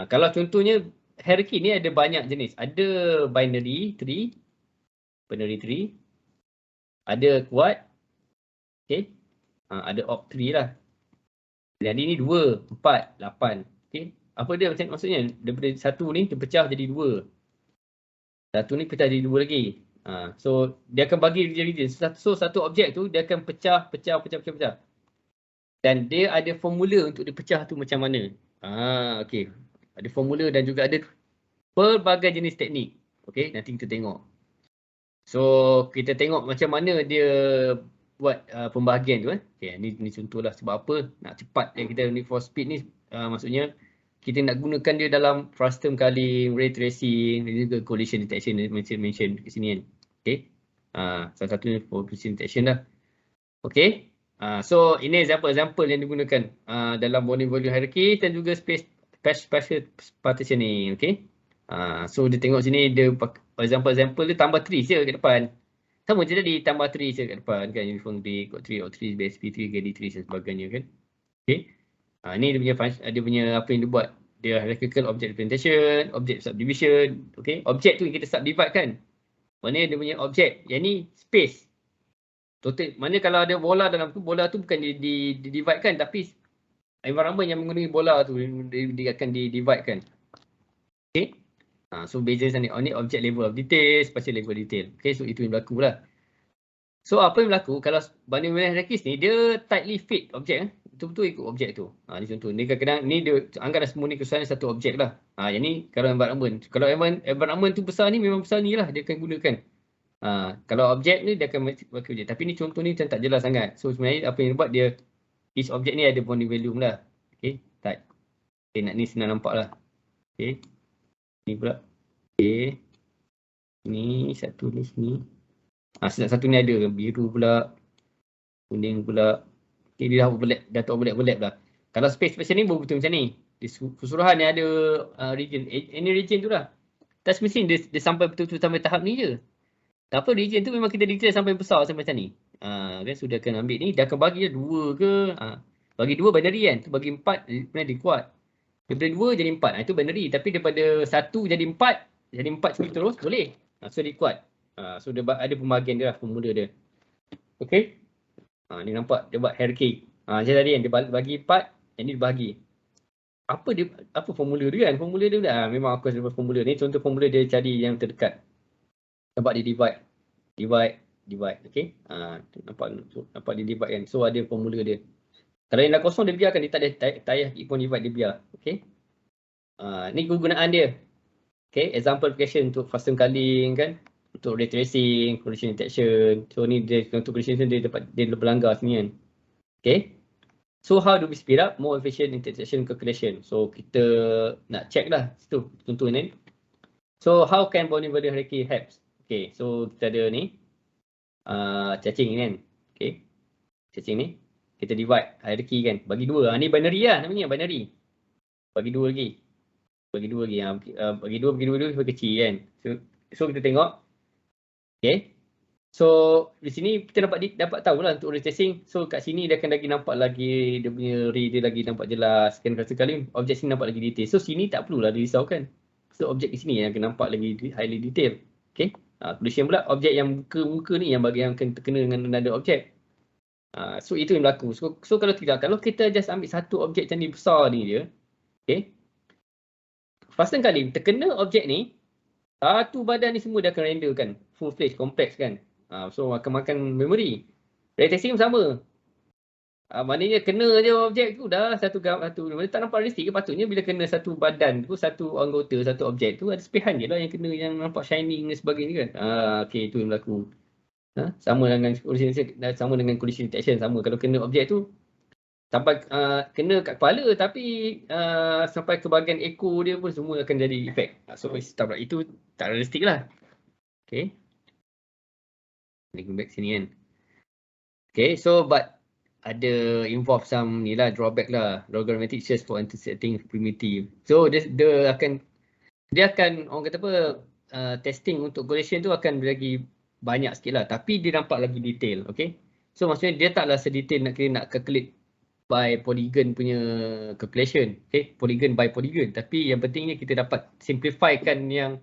Kalau contohnya hierarchy ni ada banyak jenis. Ada binary tree, ada quad, okay, ada oct tree lah. Jadi ni 2, 4, 8. Okay, apa dia maksudnya? Daripada satu ni terpecah jadi 2. Satu ni pecah jadi 2 lagi. So dia akan bagi region. So satu objek tu dia akan pecah. Dan dia ada formula untuk dia pecah tu macam mana. Okay, ada formula dan juga ada pelbagai jenis teknik. Okay, nanti kita tengok. So kita tengok macam mana dia buat pembahagian tu. Okay, ni contohlah sebab apa nak cepat kita need for speed ni. Maksudnya kita nak gunakan dia dalam frustum culling, ray tracing, dan juga collision detection mention kat sini kan. Okay, salah satunya for collision detection lah. Okay, so ini example yang digunakan dalam bounding volume hierarchy dan juga spatial partitioning. Okay, so dia tengok sini, dia example dia tambah trees je kat depan. Sama je tadi, tambah trees je kat depan kan, uniform tree, got tree, trees, BSP3, GD trees dan sebagainya kan. Okay, ni dia punya apa yang dia buat. Dia hierarchical object representation, object subdivision. Okay, object tu yang kita subdivide kan. Mana dia punya object, yang ni space. Total, mana kalau ada bola dalam tu, bola tu bukan di divide kan, tapi environment yang menggunakan bola tu dia akan di divide kan. Okay, so beza sana ni object level of detail, spatial level of detail. Okay, so itu yang berlaku lah. So apa yang berlaku kalau banding hierarchy ni, dia tightly fit objek, betul-betul ikut objek tu. Ni contoh, ni kadang-kadang ni dia anggaplah semua ni kesusahan satu objek lah. Yang ni kalau environment. Kalau environment tu besar ni, memang besar ni lah dia akan gunakan. Kalau objek ni dia akan pakai objek. Tapi ni contoh ni macam tak jelas sangat. So sebenarnya apa yang dia buat, dia each objek ni ada bounding value lah. Okay, type. Okay, nak ni senang nampak lah. Okay, ni pula. Okay, ni satu ni sini. Satu ni ada biru pula, kuning pula. Okay, dia dah tak overlap lah. Kalau space ni betul macam ni. Di keseluruhan ni ada region. Any region tu lah. Tak semestinya dia sampai betul-betul sampai tahap ni je. Tak apa, region tu memang kita declare sampai besar sampai macam ni. Kan sudah akan ambil ni, dia akan bagi 2 ke. Bagi 2 binary kan. Tu bagi 4, kemudian dia kuat. Daripada 2 jadi 4. Itu binary. Tapi daripada 1 jadi 4, jadi 4 sekali terus, boleh. So dia kuat. So dia ada pembahagian dia lah, formula dia. Okay, ni nampak dia buat hierarchy. Macam tadi kan, dia bagi 4, yang ni dia bagi. Apa formula dia kan? Formula dia memang aku ada formula ni. Contoh formula dia cari yang terdekat. Nampak dia divide. Okay, nampak dia divide kan. So ada formula dia. Kalau yang dah kosong dia biarkan, dia tak payah pun divide, dia biar. Okay, ni kegunaan dia. Okay, example application untuk frustum culling kan, untuk ray tracing, collision detection. So ni dia untuk collision dia berlanggar sini kan. Okay, so how do we speed up more efficient intersection calculation? So kita nak check lah situ contoh ni. So how can bounding value hierarchy helps? Okay, so kita ada ni cacing ni kan. Okay, cacing ni kita divide hierarchy kan, bagi 2. Ni binary lah namanya, binary. Bagi 2 lagi. Bagi 2 lebih kecil kan. So kita tengok. Okay, so di sini kita dapat tahu lah untuk ray tracing. So kat sini dia akan lagi nampak lagi, dia punya ray dia lagi nampak jelas kan. Sekali objek sini nampak lagi detail. So sini tak perlulah dirisaukan. So objek di sini yang akan nampak lagi highly detail. Okay, collision pula objek yang muka ni yang akan terkena dengan another objek. So itu yang berlaku. So kalau kita just ambil satu objek macam ni besar ni dia. Okay, frustum culling terkena objek ni, satu badan ni semua dia akan render kan, full flash complex kan. So akan makan memory. Ray tracing sama. Maknanya kena je objek tu dah satu benda tak nampak realistik ke. Patutnya bila kena satu badan tu, satu anggota, satu objek tu ada sepihan je lah yang kena, yang nampak shining dan sebagainya kan. Okay, itu yang berlaku. Sama dengan collision detection, sama. Kalau kena objek tu sampai kena kat kepala, tapi sampai ke bahagian ekor dia pun semua akan jadi efek. So itu tak realistik lah. Okay. Link back sini kan. Okay, so but ada involve some ni lah, drawback lah, logarithmic search for intersecting primitive. So dia akan orang kata apa, testing untuk correlation tu akan lagi banyak sikit lah, tapi dia nampak lagi detail. Okay, so maksudnya dia taklah sedetail nak calculate by polygon punya calculation. Okay, polygon by polygon, tapi yang pentingnya kita dapat simplifykan yang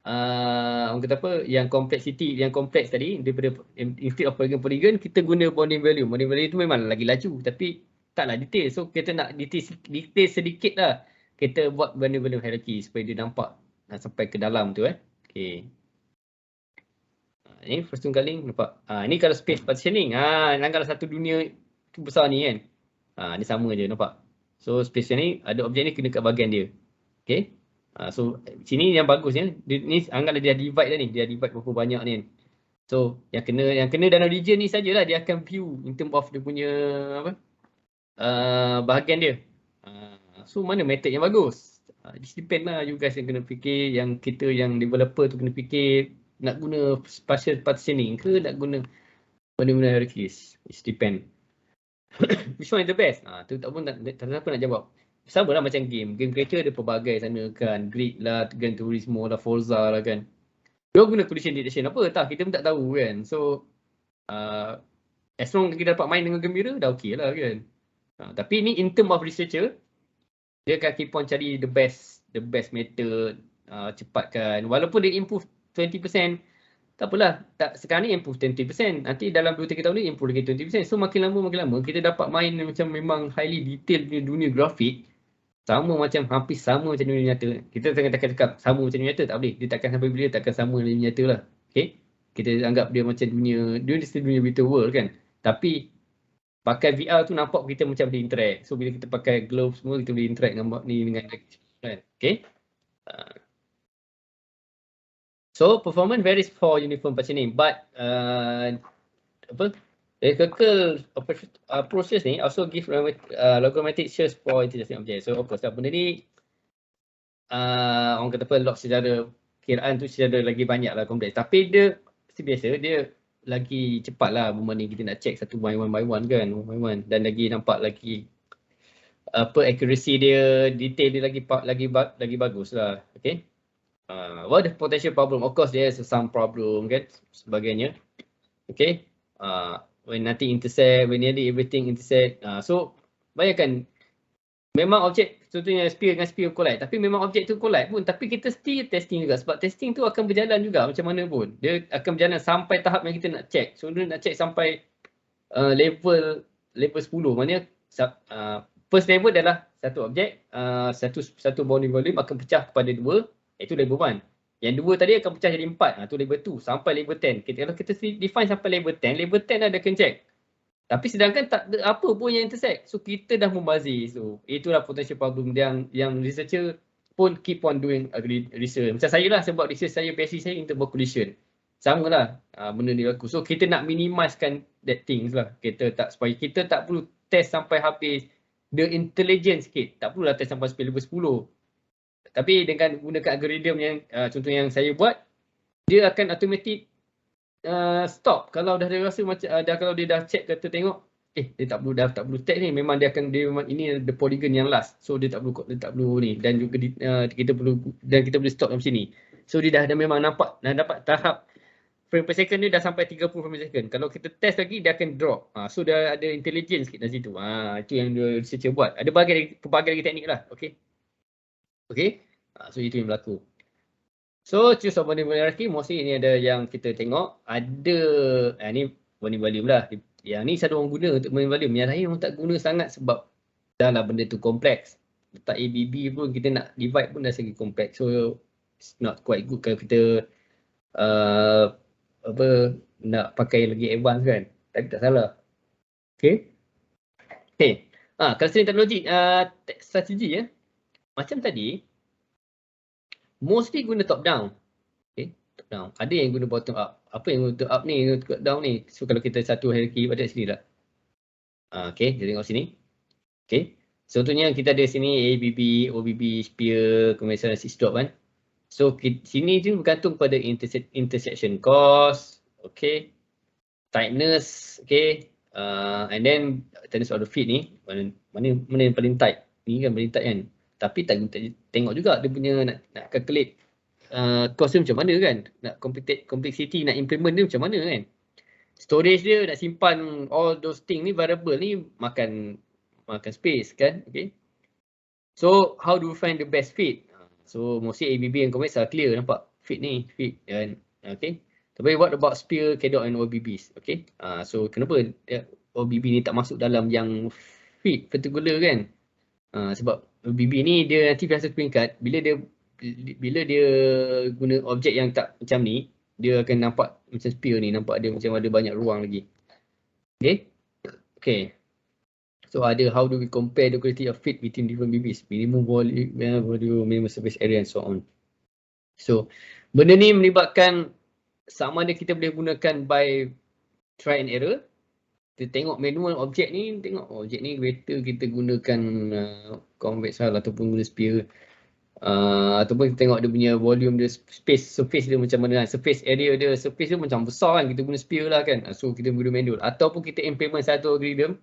orang kata apa, yang complexity, yang kompleks tadi, daripada instead of polygon kita guna bounding value. Bounding value tu memang lagi laju tapi taklah detail. So kita nak detail sedikit lah, kita buat bounding value hierarchy supaya dia nampak sampai ke dalam tu. Okay, ini first kali nampak. Ni kalau space partitioning, kalau satu dunia tu besar ni kan, ni sama je nampak. So space ni ada objek ni kena kat bahagian dia. Okay, so sini yang bagusnya ni anggaplah dia divide dah ni, dia divide berapa banyak ni kan. So yang kena dalam region ni sajalah dia akan view in term of dia punya apa, bahagian dia. So mana method yang bagus? It depend lah, you guys yang kena fikir, yang kita yang developer tu kena fikir nak guna spatial partitioning ke nak guna benda-benda hierarchies. It depend. Which one is the best? Tu tak siapa nak jawab. Sama lah macam game creator ada pelbagai sana kan, Grid lah, Gran Turismo lah, Forza lah kan. Dia guna collision detection apa tak, kita pun tak tahu kan. So as long kita dapat main dengan gembira dah okey lah kan. Tapi ni in term of researcher, dia akan keep on cari the best method, cepatkan. Walaupun dia improve 20%, tak apalah, sekarang ni improve 20%, nanti dalam 2-3 tahun ni improve lagi 20%. So makin lama kita dapat main macam memang highly detailed dunia grafik, hampir sama macam dunia nyata. Kita takkan cakap sama macam dunia nyata, tak boleh. Dia takkan sampai bila takkan sama dengan dunia nyata lah. Okay, kita anggap dia macam dunia virtual world kan. Tapi pakai VR tu nampak kita macam boleh interact. So bila kita pakai glove semua, kita boleh interact dengan kan. Okay, so performance varies for uniform partitioning, but hierarchical process ni also give logarithmic search for intersecting object. So of course benda ni orang kata apa, log secara kiraan tu secara lagi banyak lah kompleks, tapi dia seperti biasa dia lagi cepat lah berbanding kita nak check satu by one kan, dan lagi nampak lagi accuracy dia, detail dia lagi bagus lah. Okay, what the potential problem? Of course there's some problem kan, sebagainya. Okay, when nothing intersect, when nearly everything intersect. So bayangkan, memang objek contohnya sphere dengan sphere collide, tapi memang objek tu collide pun, tapi kita still testing juga, sebab testing tu akan berjalan juga macam mana pun. Dia akan berjalan sampai tahap yang kita nak check. So dia nak check sampai level 10. Maknanya first level adalah satu objek, satu bounding volume akan pecah kepada 2, iaitu level 1. Yang 2 tadi akan pecah jadi 4, tu level 2 sampai level 10. Kalau kita define sampai level 10 ada akan check. Tapi sedangkan tak ada apa pun yang intersect. So kita dah membazir. So itulah potential problem yang researcher pun keep on doing research. Macam saya lah, saya buat research saya, PhD saya into collision. Sama lah benda ni berlaku. So kita nak minimizekan that things lah. Supaya kita tak perlu test sampai habis. The intelligence sikit. Tak perlulah test sampai level 10. Tapi dengan gunakan algorithm yang contoh yang saya buat, dia akan automatic stop kalau dah dia rasa macam kalau dia dah check, kata tengok dia tak perlu tag ni, memang memang ini the polygon yang last. So dia tak perlu ni, dan juga kita boleh stop dalam sini. So dia dah memang nampak, dah dapat tahap frame per second dia dah sampai 30 frame per second. Kalau kita test lagi dia akan drop. So dah ada intelligence sikit dari situ. Itu yang dia researcher buat. Ada pelbagai lagi teknik lah. Okay. So itu yang berlaku. So choose of bounding hierarchy, mostly ini ada yang kita tengok. Ada ni bounding volume lah. Yang ni satu orang guna untuk bounding volume. Yang lain orang tak guna sangat sebab dah lah benda tu kompleks. Letak ABB pun kita nak divide pun dah segi kompleks. So it's not quite good kalau kita nak pakai lagi advance kan. Tapi tak salah. Okay. Okay. Clustering teknologi, strategi ya. Macam tadi, mostly guna top down. Okay, top down. Ada yang guna bottom up. Apa yang guna top up ni, top down ni? So kalau kita satu hierarchy pada sini lah. Okay, kita tengok sini. Okay. Contohnya kita ada sini ABB, OBB, sphere, conventional drop kan. So sini tu bergantung pada intersection cost, okay, tightness, okay, and then tightness of the feed ni mana yang paling tight. Ni kan paling tight kan. Tapi tengok juga dia punya nak calculate cost dia macam mana kan. Nak complexity nak implement dia macam mana kan. Storage dia nak simpan all those thing ni variable ni makan space kan. Okay. So how do we find the best fit? So mostly ABB and Comex are clear, nampak fit ni, fit kan. Okay. Tapi what about sphere, KDOT and OBBs? Okay. So kenapa OBB ni tak masuk dalam yang fit particular kan? Sebab OBB ni dia nanti biasa peringkat bila dia guna objek yang tak macam ni, dia akan nampak macam sphere ni, nampak dia macam ada banyak ruang lagi. Okay. Okay. So ada how do we compare the quality of fit between different BBs, minimum volume, minimum surface area and so on. So benda ni melibatkan sama ada kita boleh gunakan by try and error. Kita tengok manual objek ni, tengok objek ni better kita gunakan convex hal ataupun guna sphere. Ataupun kita tengok dia punya volume dia, surface dia macam mana, surface area dia, surface dia macam besar kan, kita guna sphere lah kan. So kita guna manual. Ataupun kita implement satu algorithm,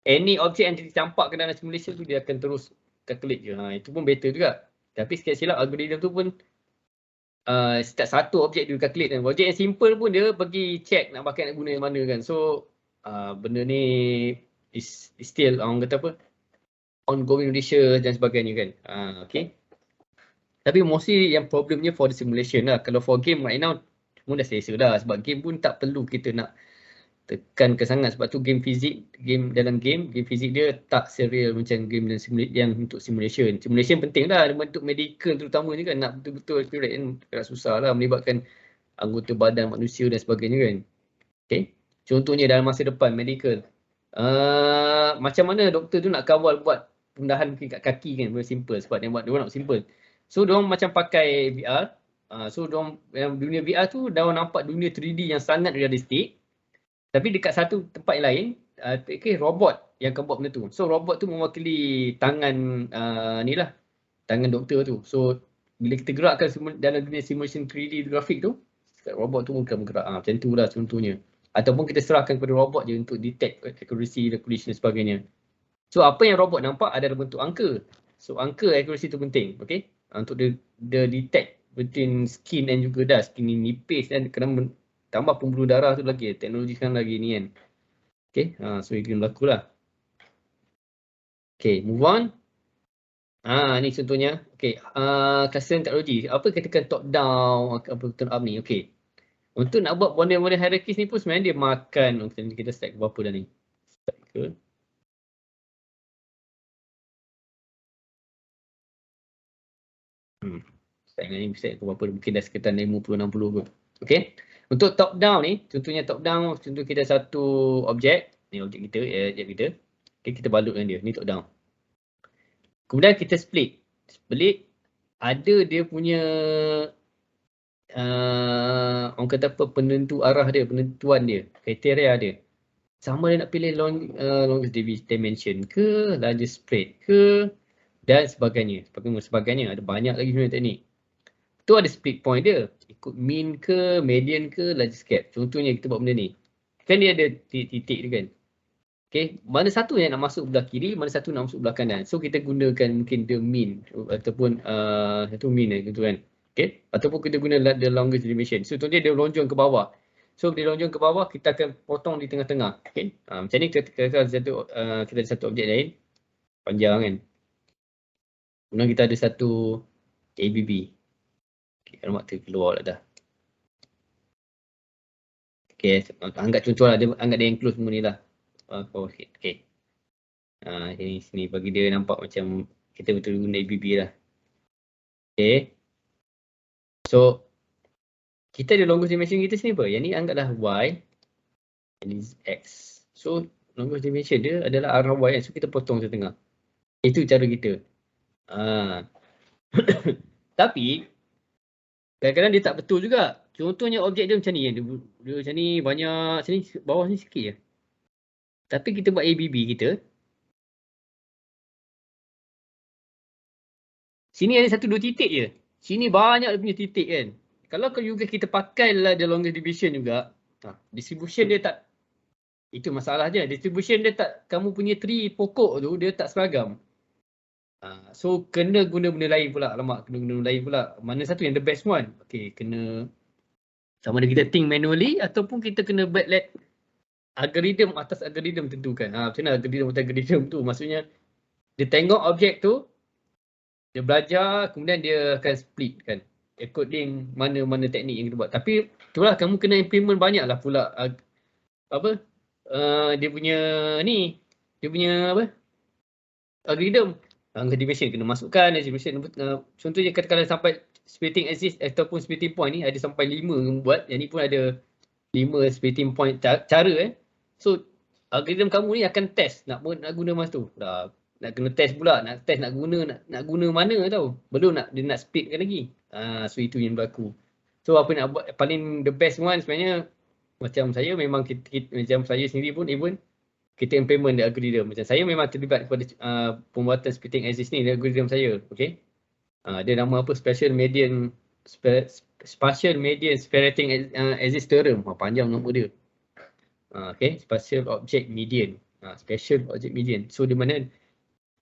any objek yang dicampakkan dalam simulation tu dia akan terus calculate je. Itu pun better juga. Tapi sikit silap algorithm tu pun setiap satu objek dia calculate kan. Objek yang simple pun dia pergi check nak pakai nak guna yang mana kan. So benda ni is still orang kata apa, ongoing research dan sebagainya kan. Okay. Tapi mostly yang problemnya for the simulation lah. Kalau for game right now semua dah selesa dah. Sebab game pun tak perlu kita nak tekankan sangat, sebab tu game fizik, game fizik dia tak serial macam game dan yang untuk simulation. Simulation penting lah untuk medical terutamanya kan, nak betul-betul accurate kan, agak susah lah melibatkan anggota badan manusia dan sebagainya kan. Okay. Contohnya dalam masa depan medical, macam mana doktor tu nak kawal buat pendahan kat kaki kan, very simple sebab dia nak simple. So diorang macam pakai VR. So diorang dunia VR tu diorang nampak dunia 3D yang sangat realistik. Tapi dekat satu tempat lain, robot yang akan buat benda tu. So robot tu mewakili tangan ni lah, tangan doktor tu. So bila kita gerakkan dalam dunia simulation 3D grafik tu, robot tu akan bergerak. Macam tu lah contohnya. Ataupun kita serahkan kepada robot je untuk detect accuracy, recognition dan sebagainya. So apa yang robot nampak ada dalam bentuk angka. So angka accuracy tu penting. Okay? Untuk dia detect between skin dan juga dah. Skin ni nipis dan kena tambah pembuluh darah tu lagi, teknologi sekarang lagi ni kan. Okay, so ini berlaku lah. Okay, move on. Ni contohnya. Okay, clustering teknologi. Apa katakan top down, apa top up ni? Okay. Untuk nak buat model-model hierarkis ni pun sebenarnya dia makan, kita stack berapa dah ni? Stack ke? Stack ni stack ke berapa? Mungkin dah sekitar 50-60 ke. Okay. Untuk top down ni, contohnya top down, contoh kita satu objek, ni objek kita, okay, kita balutkan dia, ni top down. Kemudian kita split, ada dia punya orang kata apa, penentu arah dia, penentuan dia, kriteria dia. Sama dia nak pilih longest dimension ke, largest spread ke, dan sebagainya. Ada banyak lagi sebenarnya teknik. Tu ada split point dia. Ikut mean ke, median ke, largest gap. Contohnya kita buat benda ni. Kan dia ada titik dia kan. Okay. Mana satu yang nak masuk belah kiri, mana satu nak masuk belah kanan. So kita gunakan mungkin the mean ataupun satu mean gitu kan. Okay. Ataupun kita guna the longest dimension. So contohnya dia lonjong ke bawah. So dia lonjong ke bawah, kita akan potong di tengah-tengah. Okay. Macam ni kita ada satu objek lain. Panjang kan. Kemudian kita ada satu ABB. Alamak tu keluar lah dah. Okay, anggap contoh lah, anggap dia enclose semua ni lah. Okay. Sini bagi dia nampak macam kita betul guna ABB lah. Okay. So, kita ada longest dimension kita sini apa? Yang ni anggaplah Y. Yang ni X. So, longest dimension dia adalah arah Y kan. So kita potong setengah. Itu cara kita. Tapi kadang-kadang dia tak betul juga. Contohnya objek dia macam ni kan. Dia macam ni banyak sini bawah ni sikit je. Tapi kita buat ABB kita. Sini ada 1 2 titik je. Sini banyak dia punya titik kan. Kalau juga kita pakai lah the longest division juga. Distribution dia tak, itu masalah dia. Distribution dia tak, kamu punya tree pokok tu dia tak seragam. So kena guna benda lain pula. Alamak, kena guna benda lain pula. Mana satu yang the best one? Okay, kena sama ada kita think manually ataupun kita kena backlet algorithm atas algorithm tentukan. Macam mana algorithm atas algorithm tu? Maksudnya dia tengok objek tu, dia belajar, kemudian dia akan split kan. According mana-mana teknik yang kita buat. Tapi itulah kamu kena implement banyak lah pula dia punya ni, dia punya algorithm. Dimension kena masukkan, dimension contohnya katakanlah sampai splitting axis ataupun splitting point ni ada sampai 5 buat. Yang ni pun ada 5 splitting point cara So algorithm kamu ni akan test nak guna masa tu. Nak kena test pula, nak test nak guna mana tau. Belum dia nak splitkan lagi. So itu yang berlaku. So apa nak buat paling the best one sebenarnya macam saya memang macam saya sendiri pun even kita implement the algorithm. Macam saya memang terlibat kepada pembuatan splitting axis ni, algorithm saya. Okay. Dia nama apa? Spatial median separating axis theorem. Panjang nama dia. Okay. Spatial object median. Spatial object median. So di mana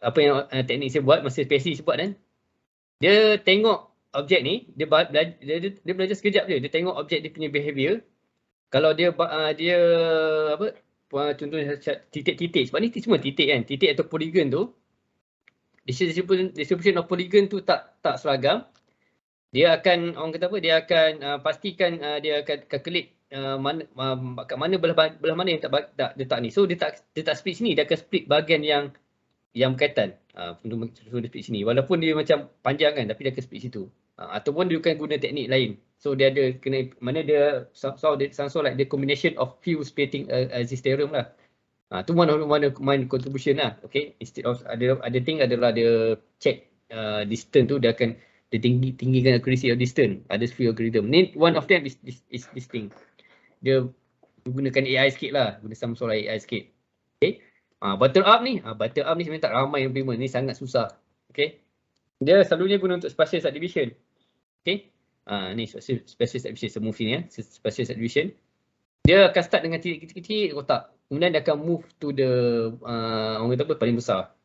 apa yang teknik saya buat, masa spesi saya buat kan, dia tengok objek ni, dia belajar sekejap je. Dia tengok objek dia punya behavior. Kalau dia contohnya titik-titik, sebab ni semua titik kan, titik atau polygon tu, distribution of polygon tu tak seragam. Dia akan, orang kata apa, dia akan pastikan dia akan calculate kat mana belah mana yang tak letak ni. So dia tak split sini, dia akan split bahagian yang berkaitan. Dia split sini, walaupun dia macam panjang kan, tapi dia akan split situ. Ataupun dia akan guna teknik lain. So dia ada kena mana dia sound like the combination of few splitting axis theorem lah. Tu one contribution lah. Okay, instead of ada thing adalah dia check distance tu, dia akan dia tinggikan accuracy of distance. Ada few algorithm. Ni one of them is this thing. Dia gunakan AI sikit lah, guna some sort of AI sikit. Okay. Bottom up ni sebenarnya tak ramai yang implement, ni sangat susah. Okay. Dia selalunya guna untuk spatial subdivision. Okay. Ni spatial subdivision, semua sini ya. Spatial subdivision. Dia akan start dengan titik kecil kotak. Kemudian dia akan move to the orang kata apa, paling besar.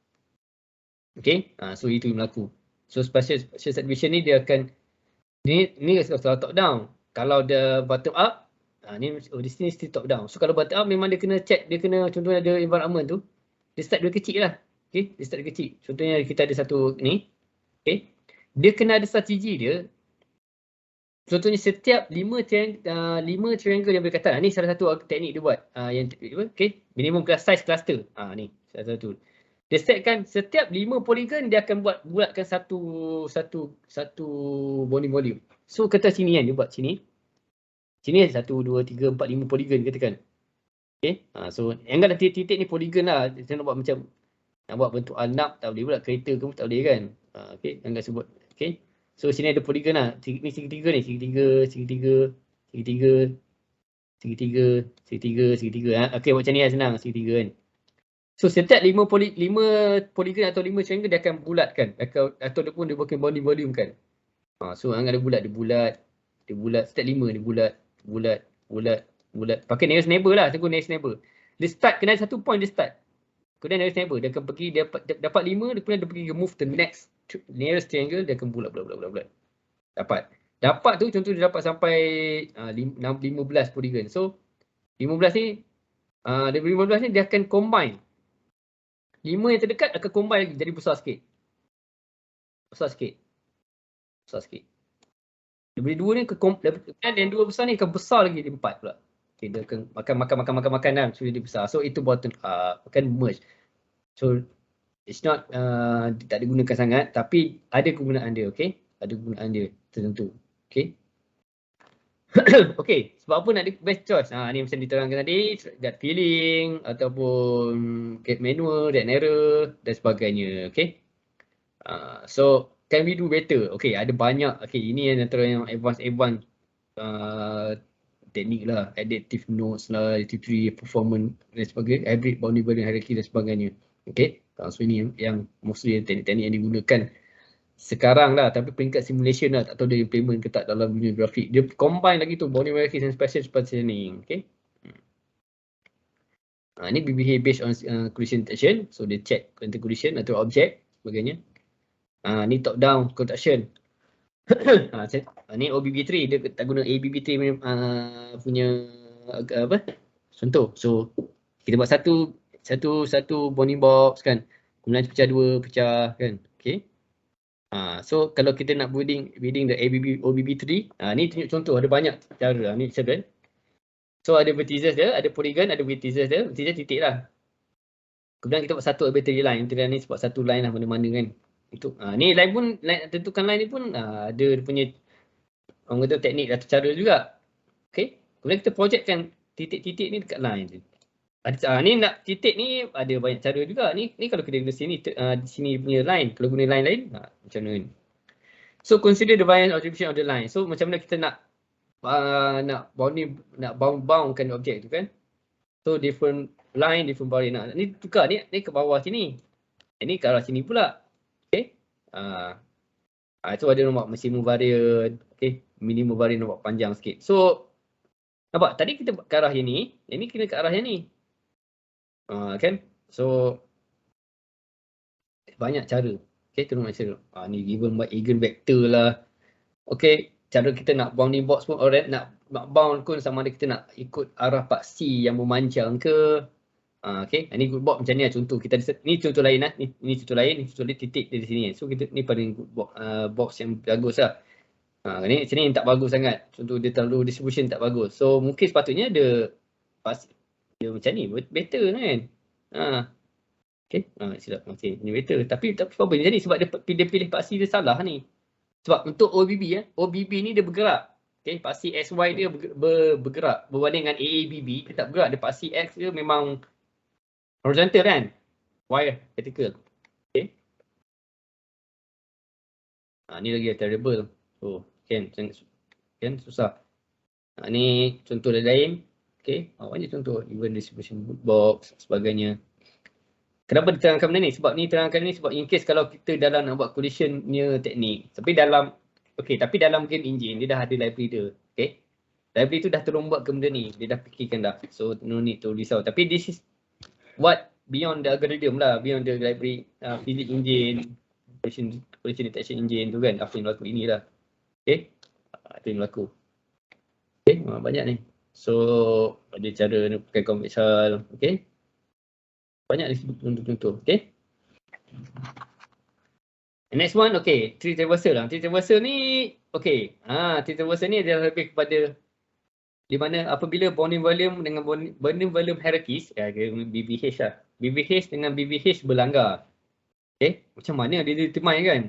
Okay. So itu yang berlaku. So spatial subdivision ni dia akan ni kalau top down. Kalau dia bottom up, ni di sini still top down. So kalau bottom up memang dia kena check, dia kena contohnya ada environment tu. Dia start dari kecil lah. Okay, dia start dari kecil. Contohnya kita ada satu ni. Okay. Dia kena ada strategi dia. Contohnya setiap 5 triangle yang berkaitan. Ni salah satu teknik dia buat. Okay. Minimum size cluster. Ni salah satu. Dia setkan setiap 5 polygon dia akan buatkan satu bonding volume. So kata sini kan dia buat sini. Sini ada 1, 2, 3, 4, 5 polygon katakan. Okay. So anggaplah titik ni polygon lah. Kita nak buat macam nak buat bentuk arnab tak boleh pula, kereta ke tak boleh kan. Okay. Anggap sebut. Okay. So sini ada polygon lah. Ni segitiga ni. Segitiga. Okay, macam ni lah senang. Segitiga kan. So setiap 5 polygon atau 5 triangle dia akan bulatkan. Ataupun dia buatkan bonding volume kan. So anggap dia bulat. Setiap 5 dia bulat. Pakai nearest neighbor lah. Tengok nearest neighbor. Dia start, kena ada satu point dia start. Kemudian nearest neighbor. Dia akan pergi, dia dapat 5, kemudian dia pergi move to the next nearest triangle, dia akan bulat. Dapat tu, contoh dia dapat sampai 15 polygon. So 15 ni, dari 15 ni dia akan combine. 5 yang terdekat akan combine lagi, jadi besar sikit. Daripada 2 ni yang 2 besar ni akan besar lagi, dia 4 pula. Okay, dia akan makan lah, so dia besar. So itu bottom up, akan merge. So it's not tak digunakan sangat, tapi ada kegunaan dia, okay? Ada kegunaan dia tertentu, okay? Okay, sebab apa nak ada best choice? Ni macam diterangkan tadi, gut feeling ataupun get manual, get error dan sebagainya. Okay. So can we do better? Okay, ada banyak. Okay, ini yang antara yang advanced teknik lah, adaptive nodes lah, adaptive tree, performance dan sebagainya, hybrid boundary value hierarchy dan sebagainya. Okay, so ini yang mostly teknik-teknik yang digunakan sekarang lah, tapi peringkat simulation lah, tak tahu dia implement ke tak dalam dunia grafik. Dia combine lagi tu boundary hierarchy dan spatial partitioning. Okay. Ini BBH based on collision detection. So dia check content collision atau object sebagainya. Ni top down construction. Ni OBB3, dia tak guna ABB3 punya apa contoh. So kita buat satu bounding box kan, kemudian pecah dua, pecah kan. Okay. So kalau kita nak building the OBB3, ni tunjuk contoh, ada banyak cara. Ni certain. So ada vertices dia, ada polygon, ada vertices dia. Vertices titik lah. Kemudian kita buat satu arbitrary line. Arbitrary line ni sebab satu line lah mana-mana kan. Untuk ni line pun, tentukan line ni pun ada dia punya orang kata teknik atau cara juga. Okay. Kemudian kita projectkan titik-titik ni dekat line tu. Ni nak titik ni ada banyak cara juga. Ni kalau kita guna sini, di sini punya line. Kalau guna line lain, macam mana ni. So consider the variance distribution of the line. So macam mana kita nak boundkan objek tu kan. So different line, different variance. Ni tukar ni ke bawah sini. Ini ke arah sini pula. Okay. So ada nombor maximum variant. Okay. Minimum variant nombor panjang sikit. So nampak tadi kita ke arah yang ni. Yang ni kena ke arah yang ni. Kan. So banyak cara. Okay. Kena macam ni given by eigenvector lah. Okay. Cara kita nak bounding box pun, orang nak bound pun sama ada kita nak ikut arah paksi yang memanjang ke. Okay, ini good box macam ni lah contoh. Kita ni contoh lain lah. Ni contoh lain, ni contoh titik dari sini. So kita ni paling good box yang bagus lah. Ni sini yang tak bagus sangat. Contoh dia terlalu distribution tak bagus. So mungkin sepatutnya dia macam ni better kan. Okay, silap macam ni better. Tapi problem macam ni sebab dia pilih paksi dia salah ni. Sebab untuk OBB ni dia bergerak. Okay, paksi XY dia bergerak. Berbanding dengan AABB, dia tak bergerak. Dia paksi X dia memang horizontal kan. Y vertical. Okay. Ni lagi terrible. So, kan susah. Ni contoh lain. Okay, banyak contoh. Even distribution box, sebagainya. Kenapa diterangkan benda ni? Sebab ni terangkan ni sebab in case kalau kita dalam nak buat collisionnya teknik. Tapi dalam game engine dia dah ada library dia. Okay. Library tu dah tolong buat ke benda ni. Dia dah fikirkan dah. So no need to risau. Tapi this is what beyond the algorithm lah. Beyond the library physics engine, collision detection engine tu kan. Apa yang berlaku inilah. Okay. Itu yang berlaku. Okay. Banyak ni. So ada cara ni pakai convection. Okay. Banyak disebut contoh-contoh. Okay. The next one, okay. Tree traversal lah. Tree traversal ni, okay. Tree traversal ni adalah lebih kepada di mana apabila bounding volume dengan bounding volume hierarchies, BVH lah. BVH dengan BVH berlanggar. Okay. Macam mana dia determine kan?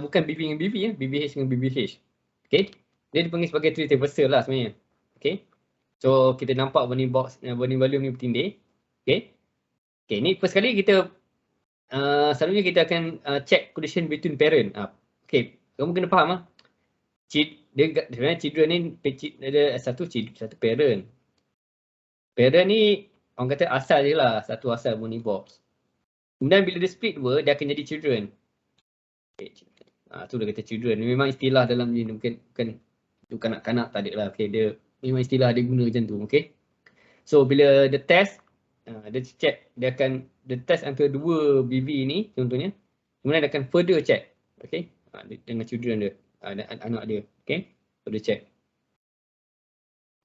Bukan BV dengan BV ya. BVH dengan BVH. Okay. Dia dipanggil sebagai tree traversal lah sebenarnya. Okay. So kita nampak bounding volume ni bertindih. Okay. Okay, ni first kali kita selalunya kita akan check collision between parent. Okay, kamu kena faham lah. Sebenarnya children ni ada satu parent. Parent ni orang kata asal je lah, satu asal bounding box. Kemudian bila dia split dua, dia akan jadi children. Okay, tu dia kata children. Memang istilah dalam ni bukan tu kanak-kanak tak ada lah. Okay, dia memang istilah dia guna macam tu. Okay. So bila the test dia check, dia akan test antara dua BV ni contohnya. Kemudian dia akan further check. Okay. Dengan children dia. Anak dia. Okay. Further check.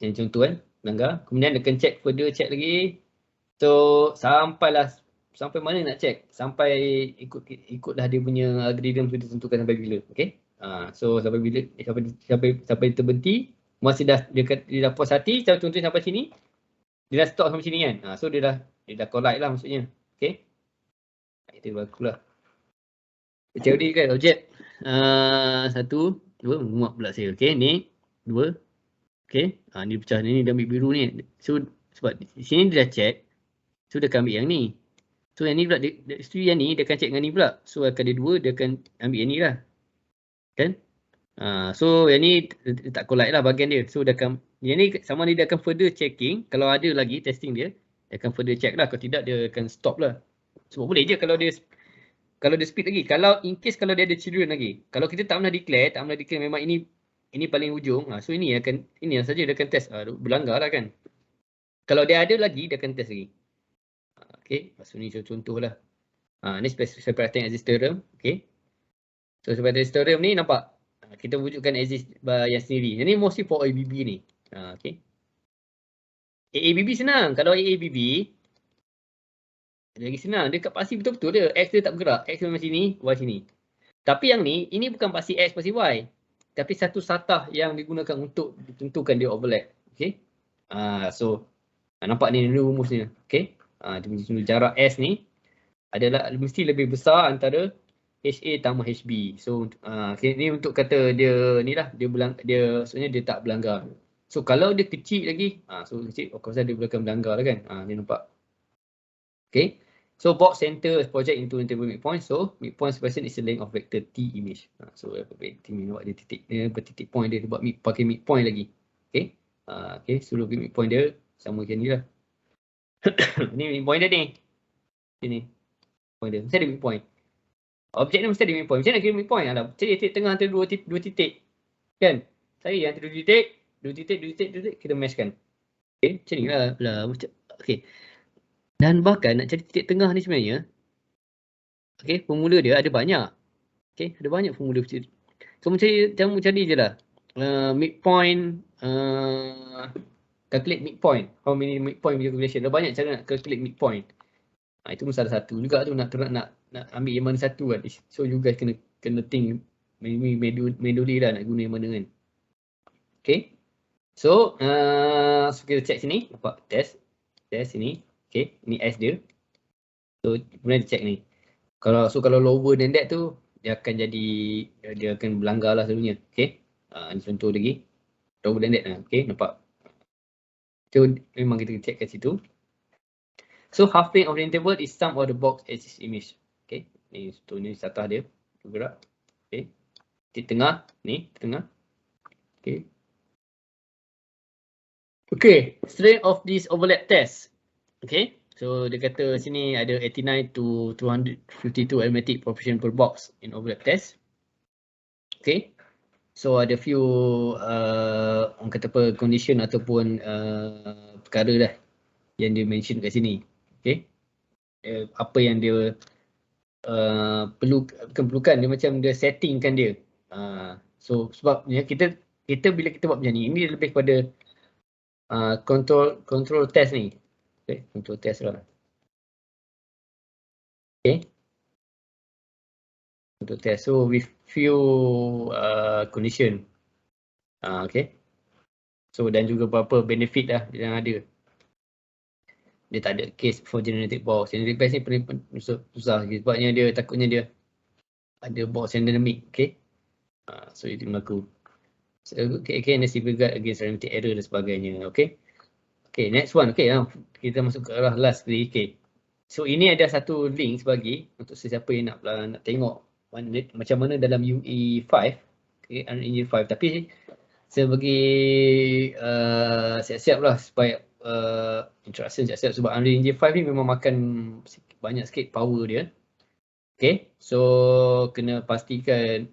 Yang contoh kan. Langgar. Kemudian dia akan check, further check lagi. So sampai mana nak check? Sampai ikutlah dia punya algorithm tu ditentukan sampai bila. Okay. So sampai bila sampai terbenti. Masih dia dah puas hati. Contohnya sampai sini. Dia dah stop sampai sini kan. So dia dah collide lah maksudnya. Okay. Itu bagulah. Teori kan objek. 1, 2, muak pula saya. Okay, ni 2. Okay, ni pecah ni dah ambil biru ni. So sebab di sini dia dah check, so dia akan ambil yang ni. So yang ni pula, yang ni dia akan check dengan ni pula. So akan ada dua, dia akan ambil yang ni lah. Kan? So yang ni tak collide lah bahagian dia. So dia akan, yang ni sama ni dia akan further checking. Kalau ada lagi testing dia akan further check lah. Kalau tidak dia akan stop lah. Sebab boleh je kalau dia speed lagi. Kalau in case kalau dia ada children lagi. Kalau kita tak pernah declare memang ini paling ujung. So ini yang saja dia akan test. Berlanggar lah kan. Kalau dia ada lagi dia akan test lagi. Okay, so ni contoh lah. Ni separating exist theorem. Okay. So separating exist theorem ni nampak. Kita wujudkan exist yang sendiri. Yang ni mostly for ABB ni. Okay. AABB senang. Kalau AABB lagi senang. Dia kat pasti betul-betul dia. X dia tak bergerak. X memang sini, Y sini. Tapi yang ni, ini bukan pasti X, pasti Y. Tapi satu satah yang digunakan untuk ditentukan dia overlap. Okay. So, nampak ni rumus ni. Okay. Jarak S ni adalah mesti lebih besar antara HA tambah HB. So, okay, ni untuk kata dia ni lah. Maksudnya dia tak berlanggar. So, kalau dia kecil lagi, so kecil, of course dia boleh berlanggar lah kan. Ni nampak. Okay. So box center project into interval midpoint. So midpoint expression is the length of vector T image. So vector ni buat dia titik point dia buat pakai midpoint lagi. Okay. Okay. Suruh midpoint dia sama macam ni lah. Ni midpoint dia ni. Sini. Point dia. Mesti ada midpoint. Objek ni mesti ada midpoint. Macam mana kira midpoint? Cari titik tengah antara dua titik. Kan? Cari antara dua titik. Kita meshkan. Okay. Macam ni lah. Okay. Dan bahkan nak cari titik tengah ni sebenarnya, okay, formula dia ada banyak. Okay, ada banyak formula. So cari je lah. Midpoint, calculate midpoint. How many midpoint calculation. Ada banyak cara nak calculate midpoint. Itu salah satu juga tu nak ambil yang mana satu kan. So you guys kena think manually lah nak guna yang mana kan. Okay. So, kita check sini. Nampak test sini. Okay, ni S dia. So, kemudian dia check ni. Kalau lower than that tu, dia akan berlanggar lah selalunya. Okay. Ni contoh lagi. Lower than that lah. Okay, nampak. So, memang kita check kat situ. So, half length of the interval is sum of the box axis image. Okay. Ni contoh ni satah dia. Bergerak. Okay. Di tengah. Ni, tengah. Okay. Okay. Strength of this overlap test. Okay. So dia kata sini ada 89 to 252 arithmetic proportion per box in overlap test. Okay. So ada few orang kata apa condition ataupun perkara dah yang dia mention kat sini. Okay. Apa yang dia perlukan dia macam dia settingkan dia. So sebabnya kita bila kita buat macam ni, ini lebih kepada control test ni. Okay, control test lah. Okay. Control test. So with few condition. Okay. So dan juga beberapa benefit lah yang ada. Dia tak ada case for generated box. Generated box ni paling susah sebabnya dia takutnya dia ada box yang dynamic. Okay. So itu berlaku. So, okay, and safeguard against arithmetic error dan sebagainya. Okay. Okay, next one. Okay, kita masuk ke arah last sekali. Okay. So ini ada satu link sebagi untuk sesiapa yang nak tengok macam mana dalam UE5. Okay, Unreal Engine 5. Tapi saya bagi siap-siap lah supaya instruction siap-siap sebab Unreal Engine 5 ni memang makan banyak sikit power dia. Okay, so kena pastikan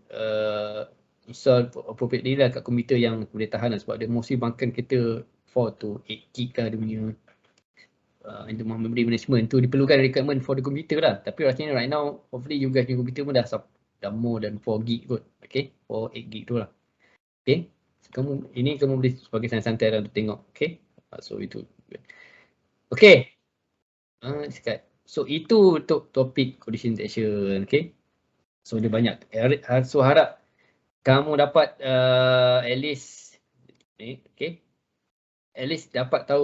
install appropriately lah kat komputer yang boleh tahan lah sebab dia mostly makan kita 4 to 8 gig lah dia punya memory management tu diperlukan requirement for the computer lah. Tapi rasanya right now hopefully you guys punya komputer pun dah more than 4 gig kot. Okay, 4 8 gig tu lah. Okay, so, kamu boleh sebagai santai-santai lah untuk tengok. Okay, so itu. Okay, so itu untuk topik condition detection. Okay, so dia banyak. So harap kamu dapat at least okay, at least dapat tahu